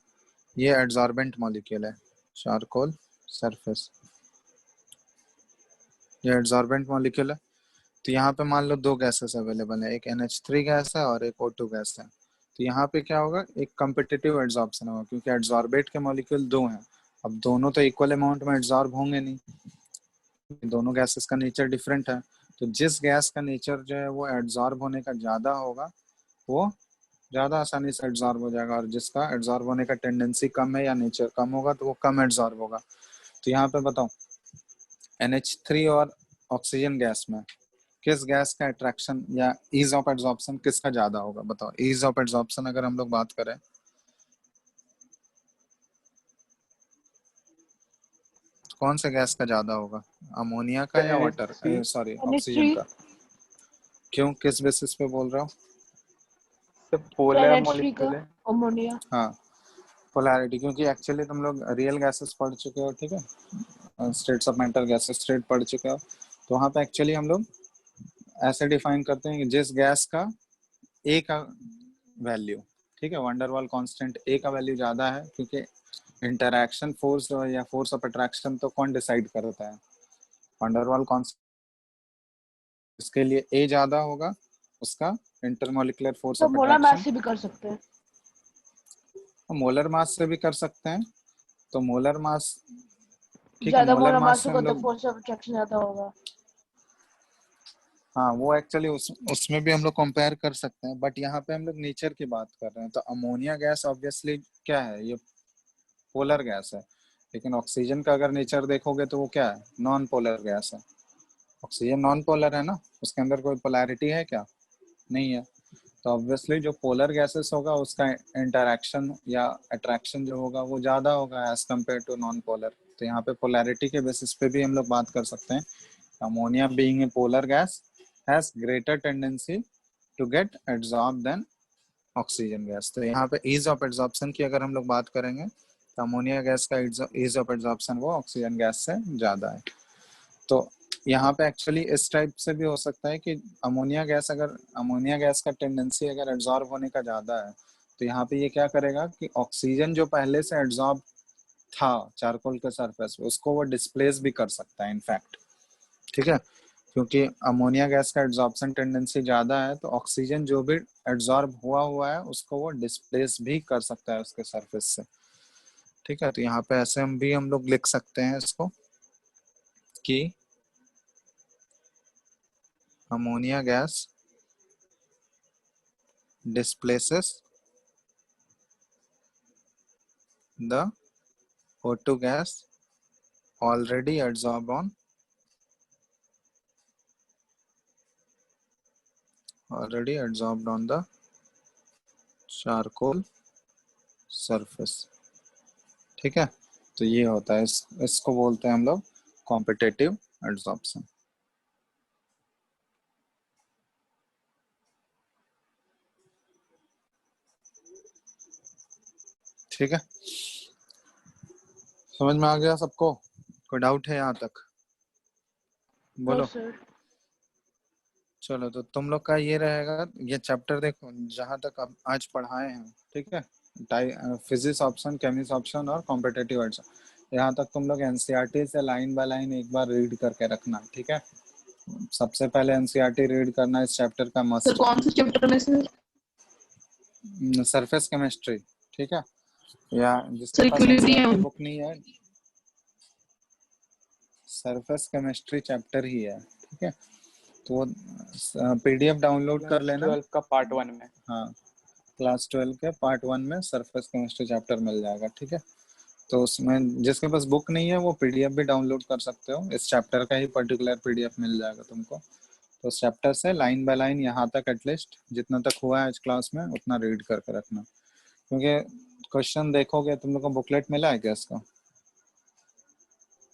[SPEAKER 1] ये एडजॉर्बेंट मॉलिक्यूल है चारकोल सरफेस, ये एडजॉर्बेंट मॉलिक्यूल है। तो यहाँ पे मान लो दो गैसेस अवेलेबल है, एक NH3 गैस है और एक O2 गैस है। तो यहाँ पे क्या होगा, एक कम्पिटिटिव एडजॉर्प्शन होगा, क्योंकि एडजॉर्बेट के मॉलिक्यूल दो हैं। अब दोनों तो इक्वल अमाउंट में एडजॉर्ब होंगे नहीं, दोनों गैसेस का नेचर डिफरेंट है। तो जिस गैस का नेचर जो है वो एडजॉर्ब होने का ज्यादा होगा वो ज्यादा आसानी से एडजॉर्ब हो जाएगा, और जिसका एडजॉर्ब होने का टेंडेंसी कम है या नेचर कम होगा तो वो कम एडजॉर्ब होगा। तो यहाँ पे बताओ NH3 और ऑक्सीजन गैस में किस गैस का अट्रैक्शन या ईज ऑफ एड्सॉर्प्शन किसका ज्यादा होगा? बताओ, ईज ऑफ एड्सॉर्प्शन अगर हम लोग बात करें तो कौन से गैस का ज्यादा होगा, अमोनिया का या वाटर, सॉरी ऑक्सीजन
[SPEAKER 3] NH3
[SPEAKER 1] का? क्यों, किस बेसिस पे बोल रहा हूँ?
[SPEAKER 2] सब पोलर
[SPEAKER 3] NH3 का
[SPEAKER 2] मॉलिक्यूल है।
[SPEAKER 3] अमोनिया।
[SPEAKER 1] हाँ, पोलैरिटी, क्योंकि एक्चुअली तुम लोग रियल गैसेस पढ़ चुके हो, ठीक है, states of mental gases state पढ़ चुके हो। तो वहाँ पे एक्चुअली हम लोग ऐसे डिफाइन करते हैं कि जिस गैस का ए का वैल्यू, ठीक है, वंडरवाल कांस्टेंट ए का वैल्यू ज्यादा है, क्योंकि इंटरैक्शन फोर्स या फोर्स ऑफ अट्रैक्शन तो कौन डिसाइड करता है? Van der Waals constant. इसके लिए ए ज्यादा होगा, उसका इंटरमोलिकुलर फोर्स
[SPEAKER 3] तो
[SPEAKER 1] ऑफ
[SPEAKER 3] मोलर
[SPEAKER 1] अट्रैक्शन।
[SPEAKER 3] मास से भी कर सकते हैं।
[SPEAKER 1] मोलर मास से भी कर सकते हैं। तो मोलर मास, ठीक है,
[SPEAKER 3] ज्यादा
[SPEAKER 1] मोलर
[SPEAKER 3] मोलर
[SPEAKER 1] मास
[SPEAKER 3] मास
[SPEAKER 1] से
[SPEAKER 3] होगा
[SPEAKER 1] हम
[SPEAKER 3] तो
[SPEAKER 1] लोग,
[SPEAKER 3] फोर्स ऑफ अट्रैक्शन ज्यादा होगा।
[SPEAKER 1] हाँ वो एक्चुअली उसमें भी हम लोग कंपेयर कर सकते हैं, बट यहाँ पे हम लोग नेचर की बात कर रहे हैं। तो अमोनिया गैस ऑब्वियसली क्या है, ये पोलर गैस है, लेकिन ऑक्सीजन का अगर नेचर देखोगे तो वो क्या है, नॉन पोलर गैस है। ऑक्सीजन नॉन पोलर है ना, उसके अंदर कोई पोलैरिटी है क्या? नहीं है। तो ऑब्वियसली जो पोलर गैसेस होगा उसका इंटरैक्शन या अट्रैक्शन जो होगा वो ज्यादा होगा as compared to non polar. तो यहाँ पे पोलैरिटी के बेसिस पे भी हम लोग बात कर सकते हैं। Ammonia being a polar gas has greater tendency to get adsorb than oxygen gas. तो यहाँ पे ईज ऑफ एड्सॉर्प्शन की अगर हम लोग बात करेंगे तो अमोनिया गैस का ईज ऑफ एड्सॉर्प्शन वो ऑक्सीजन गैस से ज्यादा है। तो यहाँ पे एक्चुअली इस टाइप से भी हो सकता है कि अमोनिया गैस का टेंडेंसी अगर एड्सॉर्ब होने का ज्यादा है तो यहाँ पे ये क्या करेगा कि ऑक्सीजन जो पहले से एड्सॉर्ब था चारकोल के सरफेस पे उसको वो डिस्प्लेस भी कर सकता है इनफैक्ट, ठीक है, क्योंकि अमोनिया गैस का एड्सॉर्प्शन टेंडेंसी ज्यादा है तो ऑक्सीजन जो भी एड्सॉर्ब हुआ है उसको वो डिस्प्लेस भी कर सकता है उसके सरफेस से, ठीक है। तो यहाँ पे ऐसे हम लोग लिख सकते हैं इसको कि ammonia gas displaces the O2 gas already adsorbed on the charcoal surface, ठीक है। तो ये होता है, इसको बोलते हैं हम लोग कॉम्पिटिटिव एड्सॉर्प्शन, ठीक है। समझ में आ गया सबको? कोई डाउट है यहाँ तक? बोलो।
[SPEAKER 3] Yes sir.
[SPEAKER 1] चलो तो तुम लोग का ये रहेगा, ये चैप्टर देखो जहाँ तक अब आज पढ़ाए हैं, ठीक है, फिजिक्स ऑप्शन, केमिस्ट्री ऑप्शन और कॉम्पिटिटिव एड्सॉर्प्शन, यहाँ तक तुम लोग एनसीईआरटी से लाइन बाय लाइन एक बार रीड करके रखना, ठीक है। सबसे पहले एनसीईआरटी रीड करना इस चैप्टर का मस्ट
[SPEAKER 3] सर कौन से चैप्टर में सर?
[SPEAKER 1] सरफेस केमिस्ट्री, ठीक है, या जिसके
[SPEAKER 3] सर
[SPEAKER 1] पास
[SPEAKER 3] इक्विलिब्रियम।
[SPEAKER 1] एनसीईआरटी बुक नहीं है सरफेस केमिस्ट्री चैप्टर ही है, ठीक है। तो पीडीएफ डाउनलोड कर लेना।
[SPEAKER 2] 12 का पार्ट 1 में।
[SPEAKER 1] हाँ, क्लास 12 के पार्ट 1 में सरफेस केमिस्ट्री चैप्टर मिल जाएगा, ठीक है। तो उसमें जिसके पास बुक नहीं है वो पीडीएफ भी डाउनलोड कर सकते हो, इस चैप्टर का ही पर्टिकुलर पीडीएफ मिल जाएगा तुमको। तो चैप्टर से लाइन बाय लाइन यहाँ तक एटलीस्ट जितना तक हुआ है आज क्लास में उतना रीड करके रखना, क्योंकि क्वेश्चन देखोगे तुम लोग को बुकलेट मिला है क्या इसका?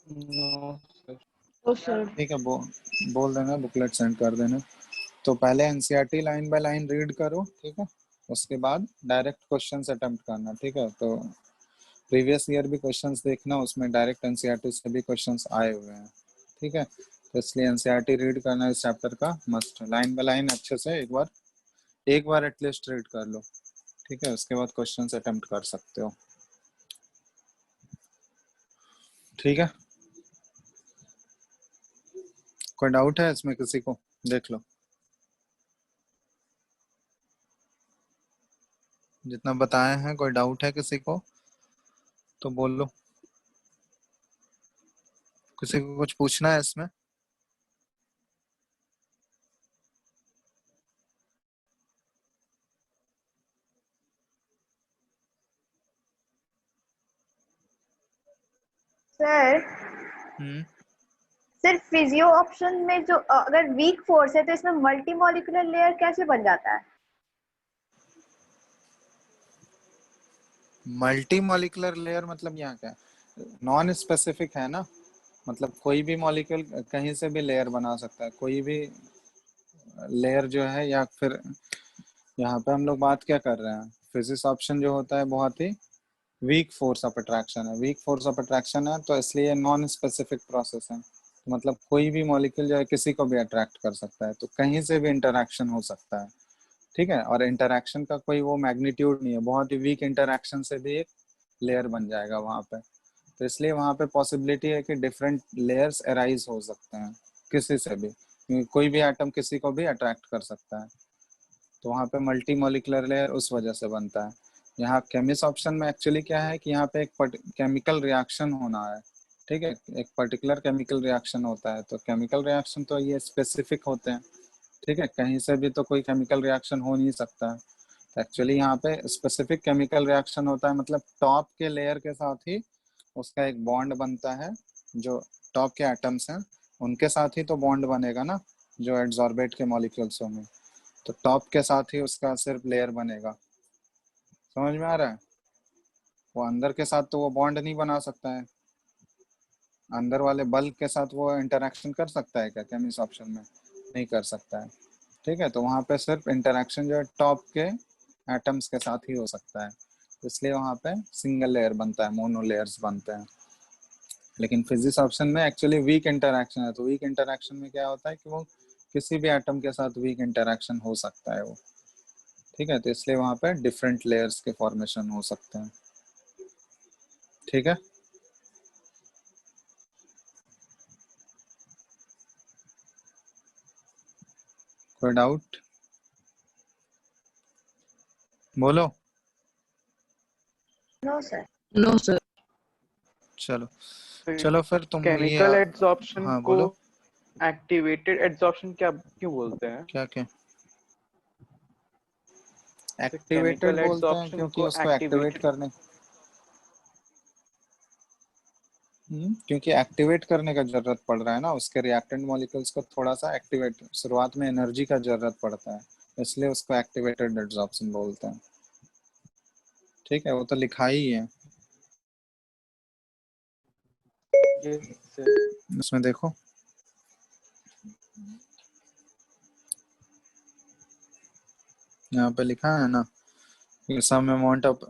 [SPEAKER 2] No sir.
[SPEAKER 3] तो सर
[SPEAKER 1] ठीक है, बोल देना, बुकलेट सेंड कर देना। तो पहले NCERT line by line read करो, ठीक है, उसके बाद डायरेक्ट क्वेश्चंस अटेम्प्ट करना, ठीक है। तो प्रीवियस ईयर भी क्वेश्चंस देखना, उसमें डायरेक्ट एनसीईआरटी से भी क्वेश्चंस आए हुए हैं, ठीक है। तो इसलिए एनसीईआरटी रीड करना इस चैप्टर का मस्ट है, लाइन बाय लाइन अच्छे से एक बार एटलीस्ट रीड कर लो, ठीक है, उसके बाद क्वेश्चंस अटेम्प्ट कर सकते हो, ठीक है। कोई डाउट है इसमें किसी को? देख लो, जितना बताए हैं, कोई डाउट है किसी को तो बोल लो, किसी को कुछ पूछना है इसमें?
[SPEAKER 5] सर
[SPEAKER 1] हम्म
[SPEAKER 5] सिर्फ फिजियो ऑप्शन में जो अगर वीक फोर्स है तो इसमें मल्टी मॉलिक्यूलर लेयर कैसे बन जाता है?
[SPEAKER 1] मल्टी मॉलिक्यूलर लेयर मतलब यहाँ क्या, नॉन स्पेसिफिक है ना, मतलब कोई भी मॉलिक्यूल कहीं से भी लेयर बना सकता है, कोई भी लेयर जो है, या फिर यहाँ पे हम लोग बात क्या कर रहे हैं, फिजिक्स ऑप्शन जो होता है बहुत ही वीक फोर्स ऑफ अट्रैक्शन है, वीक फोर्स ऑफ अट्रैक्शन है, तो इसलिए नॉन स्पेसिफिक प्रोसेस है, तो मतलब कोई भी मॉलिक्यूल जो है किसी को भी अट्रैक्ट कर सकता है, तो कहीं से भी इंटरेक्शन हो सकता है, ठीक है। और इंटरेक्शन का कोई वो मैग्नीट्यूड नहीं है, बहुत ही वीक इंटरेक्शन से भी एक लेयर बन जाएगा वहां पे, तो इसलिए वहां पे पॉसिबिलिटी है कि डिफरेंट लेयर्स अराइज हो सकते हैं किसी से भी, क्योंकि कोई भी एटम किसी को भी अट्रैक्ट कर सकता है, तो वहाँ पे मल्टी मॉलिकुलर लेयर उस वजह से बनता है। यहाँ केमिस्ट ऑप्शन में एक्चुअली क्या है कि यहाँ पे एक केमिकल रिएक्शन होना है, ठीक है, एक पर्टिकुलर केमिकल रिएक्शन होता है, तो केमिकल रिएक्शन तो ये स्पेसिफिक होते हैं, ठीक है, कहीं से भी तो कोई केमिकल रिएक्शन हो नहीं सकता है, तो एक्चुअली यहाँ पे स्पेसिफिक केमिकल रिएक्शन होता है, मतलब टॉप के लेयर के साथ ही उसका एक बॉन्ड बनता है, जो टॉप के एटम्स हैं उनके साथ ही तो बॉन्ड बनेगा ना, जो एड्सॉर्बेट के मॉलिक्यूल्स होंगे, तो टॉप के साथ ही उसका सिर्फ लेयर बनेगा, समझ में आ रहा है? वो अंदर के साथ तो वो बॉन्ड नहीं बना सकता है, अंदर वाले बल्क के साथ वो इंटरेक्शन कर सकता है क्या केमिस्ट ऑप्शन में? नहीं कर सकता है, ठीक है, तो वहाँ पे सिर्फ इंटरेक्शन जो है टॉप के एटम्स के साथ ही हो सकता है, इसलिए वहाँ पे सिंगल लेयर बनता है, मोनो लेयर्स बनते हैं। लेकिन फिजिक्स ऑप्शन में एक्चुअली वीक इंटरेक्शन है, तो वीक इंटरेक्शन में क्या होता है कि वो किसी भी एटम के साथ वीक इंटरेक्शन हो सकता है वो, ठीक है, तो इसलिए वहाँ पे डिफरेंट लेयर्स के फॉर्मेशन हो सकते हैं, ठीक है। कोई डाउट बोलो?
[SPEAKER 5] No sir.
[SPEAKER 3] No sir.
[SPEAKER 1] चलो चलो फिर तुम ये
[SPEAKER 2] केमिकल एड्सॉर्प्शन
[SPEAKER 1] हाँ
[SPEAKER 2] को
[SPEAKER 1] बोलो,
[SPEAKER 2] एक्टिवेटेड एड्सॉर्प्शन क्या क्यों बोलते हैं?
[SPEAKER 1] क्या क्या एक्टिवेटेड
[SPEAKER 2] केमिकल
[SPEAKER 1] बोलते हैं
[SPEAKER 2] एड्सॉर्प्शन
[SPEAKER 1] क्योंकि
[SPEAKER 2] को
[SPEAKER 1] उसको एक्टिवेट
[SPEAKER 2] एक्टिवेटेड
[SPEAKER 1] करने, क्योंकि एक्टिवेट करने का जरूरत पड़ रहा है ना, उसके रिएक्टेंट मॉलिक्यूल्स को थोड़ा सा एक्टिवेट, शुरुआत में एनर्जी का जरूरत पड़ता है, इसलिए उसको एक्टिवेटेड एड्सॉर्प्शन बोलते हैं, ठीक है, वो तो लिखा ही है
[SPEAKER 2] से
[SPEAKER 1] उसमें, देखो यहाँ पे लिखा है ना, some amount of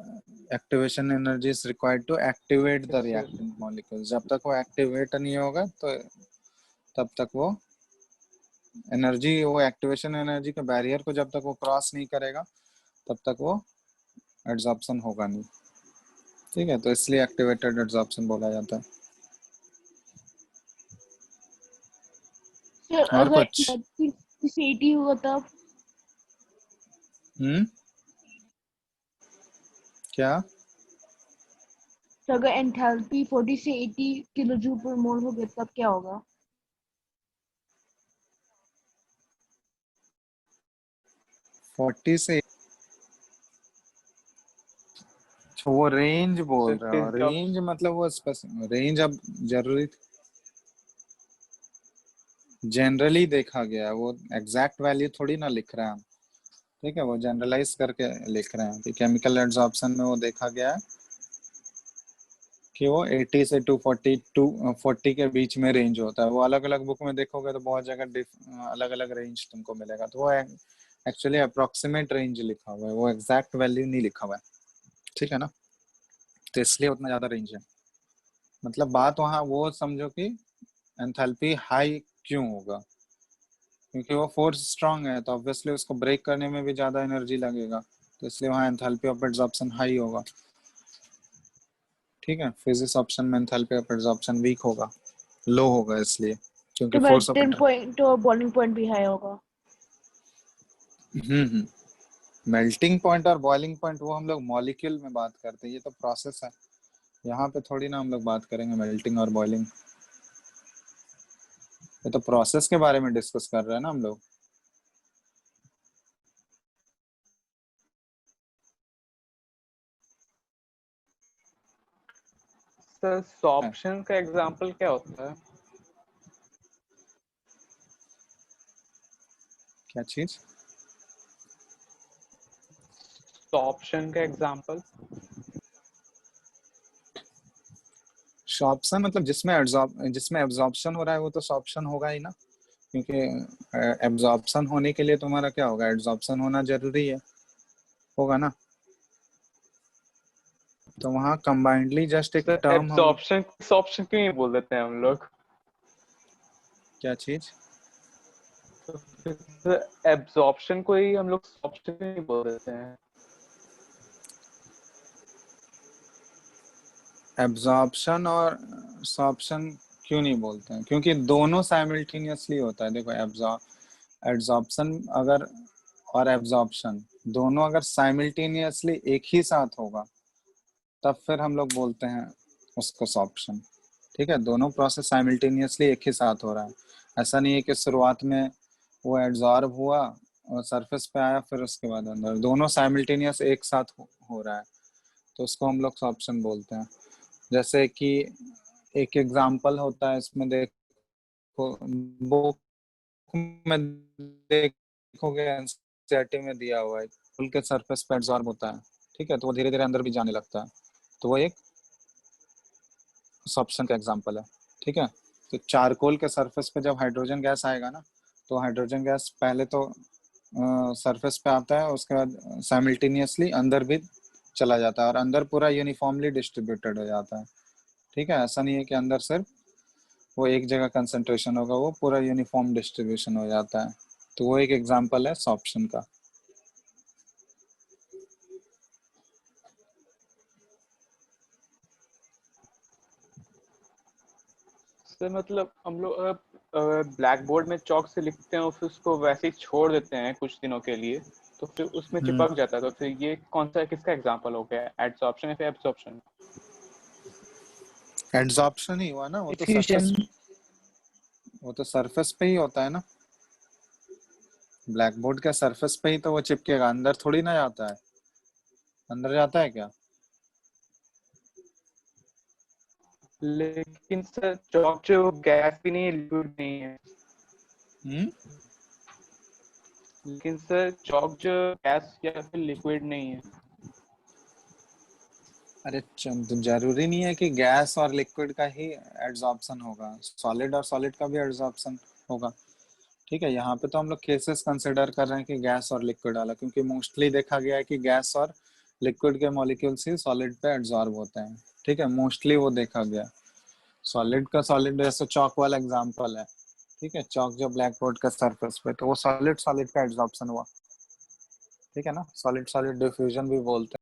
[SPEAKER 1] activation energy is required to activate the
[SPEAKER 2] इससे
[SPEAKER 1] reactant molecules, जब तक वो एक्टिवेट नहीं होगा तो तब तक वो एनर्जी, वो एक्टिवेशन एनर्जी के बैरियर को जब तक वो क्रॉस नहीं करेगा तब तक वो एड्सॉर्प्शन होगा नहीं, ठीक है, तो इसलिए एक्टिवेटेड एड्सॉर्प्शन बोला जाता है।
[SPEAKER 3] सर
[SPEAKER 1] और
[SPEAKER 3] अगर
[SPEAKER 1] कुछ?
[SPEAKER 3] एंथैल्पी हुआ तब?
[SPEAKER 1] हम्म क्या?
[SPEAKER 3] तो अगर एंथैल्पी 40 से 80 किलो जूल पर मोल हो गया तब क्या होगा?
[SPEAKER 1] 40 से वो रेंज बोल रहे हो,
[SPEAKER 2] फिजिक्स
[SPEAKER 1] रेंज मतलब वो रेंज अब जरूरी जनरली देखा गया है, वो एग्जैक्ट वैल्यू थोड़ी ना लिख रहे हैं हम, ठीक है, वो जनरलाइज करके लिख रहे हैं कि केमिकल एब्जॉर्प्शन में वो देखा गया है कि वो 80 से 240 के बीच में रेंज होता है। वो अलग अलग बुक में देखोगे तो बहुत जगह अलग अलग रेंज तुमको मिलेगा, तो वो एक्चुअली अप्रोक्सीमेट रेंज लिखा हुआ है, वो एग्जैक्ट वैल्यू नहीं लिखा हुआ है, ठीक है ना, तो इसलिए उतना ज्यादा रेंज है। मतलब बात वहाँ वो समझो कि एंथैल्पी हाई क्यों होगा, क्योंकि वो फोर्स स्ट्रांग है, तो ऑब्वियसली उसको ब्रेक करने में भी ज्यादा एनर्जी लगेगा, तो इसलिए वहाँ एंथैल्पी ऑफ एब्जॉर्प्शन हाई होगा, ठीक है। फिजिक्स ऑप्शन में एंथैल्पी ऑफ एब्जॉर्प्शन वीक होगा, लो होगा, इसलिए क्योंकि
[SPEAKER 3] तो
[SPEAKER 1] फोर्स ऑफ
[SPEAKER 3] मेल्टिंग पॉइंट और बॉइलिंग पॉइंट भी हाई होगा।
[SPEAKER 1] मेल्टिंग पॉइंट और बॉइलिंग पॉइंट वो हम लोग मॉलिक्यूल में बात करते हैं, ये तो प्रोसेस है, यहाँ पे थोड़ी ना हम लोग बात करेंगे मेल्टिंग और बॉइलिंग, ये तो प्रोसेस के बारे में डिस्कस कर रहे हैं ना हम लोग।
[SPEAKER 2] सर सॉर्प्शन का एग्जांपल क्या होता है?
[SPEAKER 1] क्या चीज?
[SPEAKER 2] सॉर्प्शन का एग्जांपल?
[SPEAKER 1] सॉर्प्शन मतलब जिसमें एब्जॉर्प्शन हो रहा है वो तो सॉर्प्शन होगा ही ना, क्योंकि एब्जॉर्प्शन होने के लिए तुम्हारा क्या होगा, एब्जॉर्प्शन होना जरूरी है, होगा ना, तो वहाँ कंबाइंडली जस्ट एक
[SPEAKER 2] सर
[SPEAKER 1] टर्म हम।
[SPEAKER 2] एब्जॉर्प्शन सॉर्प्शन क्यों नहीं बोल देते हैं हम लोग?
[SPEAKER 1] क्या चीज?
[SPEAKER 2] तो एब्जॉर्प्शन को ही हम लोग सॉर्प्शन क्यों नहीं बोल देते हैं?
[SPEAKER 1] एब्जॉर्प्शन और सॉर्प्शन क्यों नहीं बोलते हैं, क्योंकि दोनों साइमल्टेनियसली होता है। देखो एब्जॉर्प्शन अगर और एब्जॉर्प्शन दोनों अगर साइमल्टेनियसली एक ही साथ होगा तब फिर हम लोग बोलते हैं उसको सॉर्प्शन, ठीक है। दोनों प्रोसेस साइमल्टेनियसली एक ही साथ हो रहा है, ऐसा नहीं है कि शुरुआत में वो एब्जॉर्ब हुआ और सरफेस पे आया फिर उसके बाद अंदर, दोनों साइमल्टेनियस एक साथ हो रहा है, तो उसको हम लोग सॉर्प्शन बोलते हैं। जैसे कि एक एग्जांपल होता है इसमें, देखो बुक में देखोगे एनसीईआरटी में दिया हुआ है, फूल के सरफेस पे एब्जॉर्ब होता है, ठीक है, तो वो धीरे धीरे अंदर भी जाने लगता है, तो वो एक सॉर्प्शन का एग्जांपल है, ठीक है। तो चारकोल के सरफेस पे जब हाइड्रोजन गैस आएगा ना, तो हाइड्रोजन गैस पहले तो सरफेस पे आता है, उसके बाद साइमल्टेनियसली अंदर भी चला जाता है और अंदर पूरा यूनिफॉर्मली डिस्ट्रीब्यूटेड हो जाता है, ठीक है। ऐसा नहीं है कि अंदर सिर्फ वो एक जगह कंसंट्रेशन होगा, वो पूरा यूनिफॉर्म डिस्ट्रीब्यूशन हो जाता है, तो वो एक एग्जांपल है सॉर्प्शन का।
[SPEAKER 2] सर मतलब हम लोग ब्लैक बोर्ड में चौक से लिखते हैं और फिर उसको वैसे ही छोड़ देते हैं कुछ दिनों के लिए, तो फिर उसमें चिपक जाता है, तो फिर ये कौन सा किसका एग्जांपल हो गया, एडसॉर्प्शन या फिर एब्जॉर्प्शन?
[SPEAKER 1] एड्सॉर्प्शन ही हुआ ना,
[SPEAKER 3] डिफ्यूजन।
[SPEAKER 1] वो तो सरफेस पे ही होता है ना, ब्लैक बोर्ड के सरफेस पे ही तो वो चिपकेगा, अंदर थोड़ी ना जाता है, अंदर जाता है क्या?
[SPEAKER 2] लेकिन सर चौक जो गैस भी नहीं है, लिक्विड नहीं है।
[SPEAKER 1] हम्म
[SPEAKER 2] लेकिन सर चौक जो गैस या फिर लिक्विड नहीं है।
[SPEAKER 1] अरे जरूरी नहीं है कि गैस और लिक्विड का ही एड्सॉर्प्शन होगा, सॉलिड और सॉलिड का भी एड्सॉर्प्शन होगा, ठीक है। यहाँ पे तो हम लोग केसेस कंसिडर कर रहे हैं कि गैस और लिक्विड वाला, क्योंकि मोस्टली देखा गया है कि गैस और लिक्विड के मॉलिक्यूल्स ही सॉलिड पे एड्सॉर्ब होते हैं, ठीक है, मोस्टली वो देखा गया। सॉलिड का सॉलिड जैसे चौक वाला एग्जांपल है, ठीक है, चौक जो ब्लैक बोर्ड का सरफेस पे, तो वो सॉलिड सॉलिड का एड्सॉर्प्शन हुआ, ठीक है ना, सॉलिड सॉलिड डिफ्यूजन भी बोलते हैं।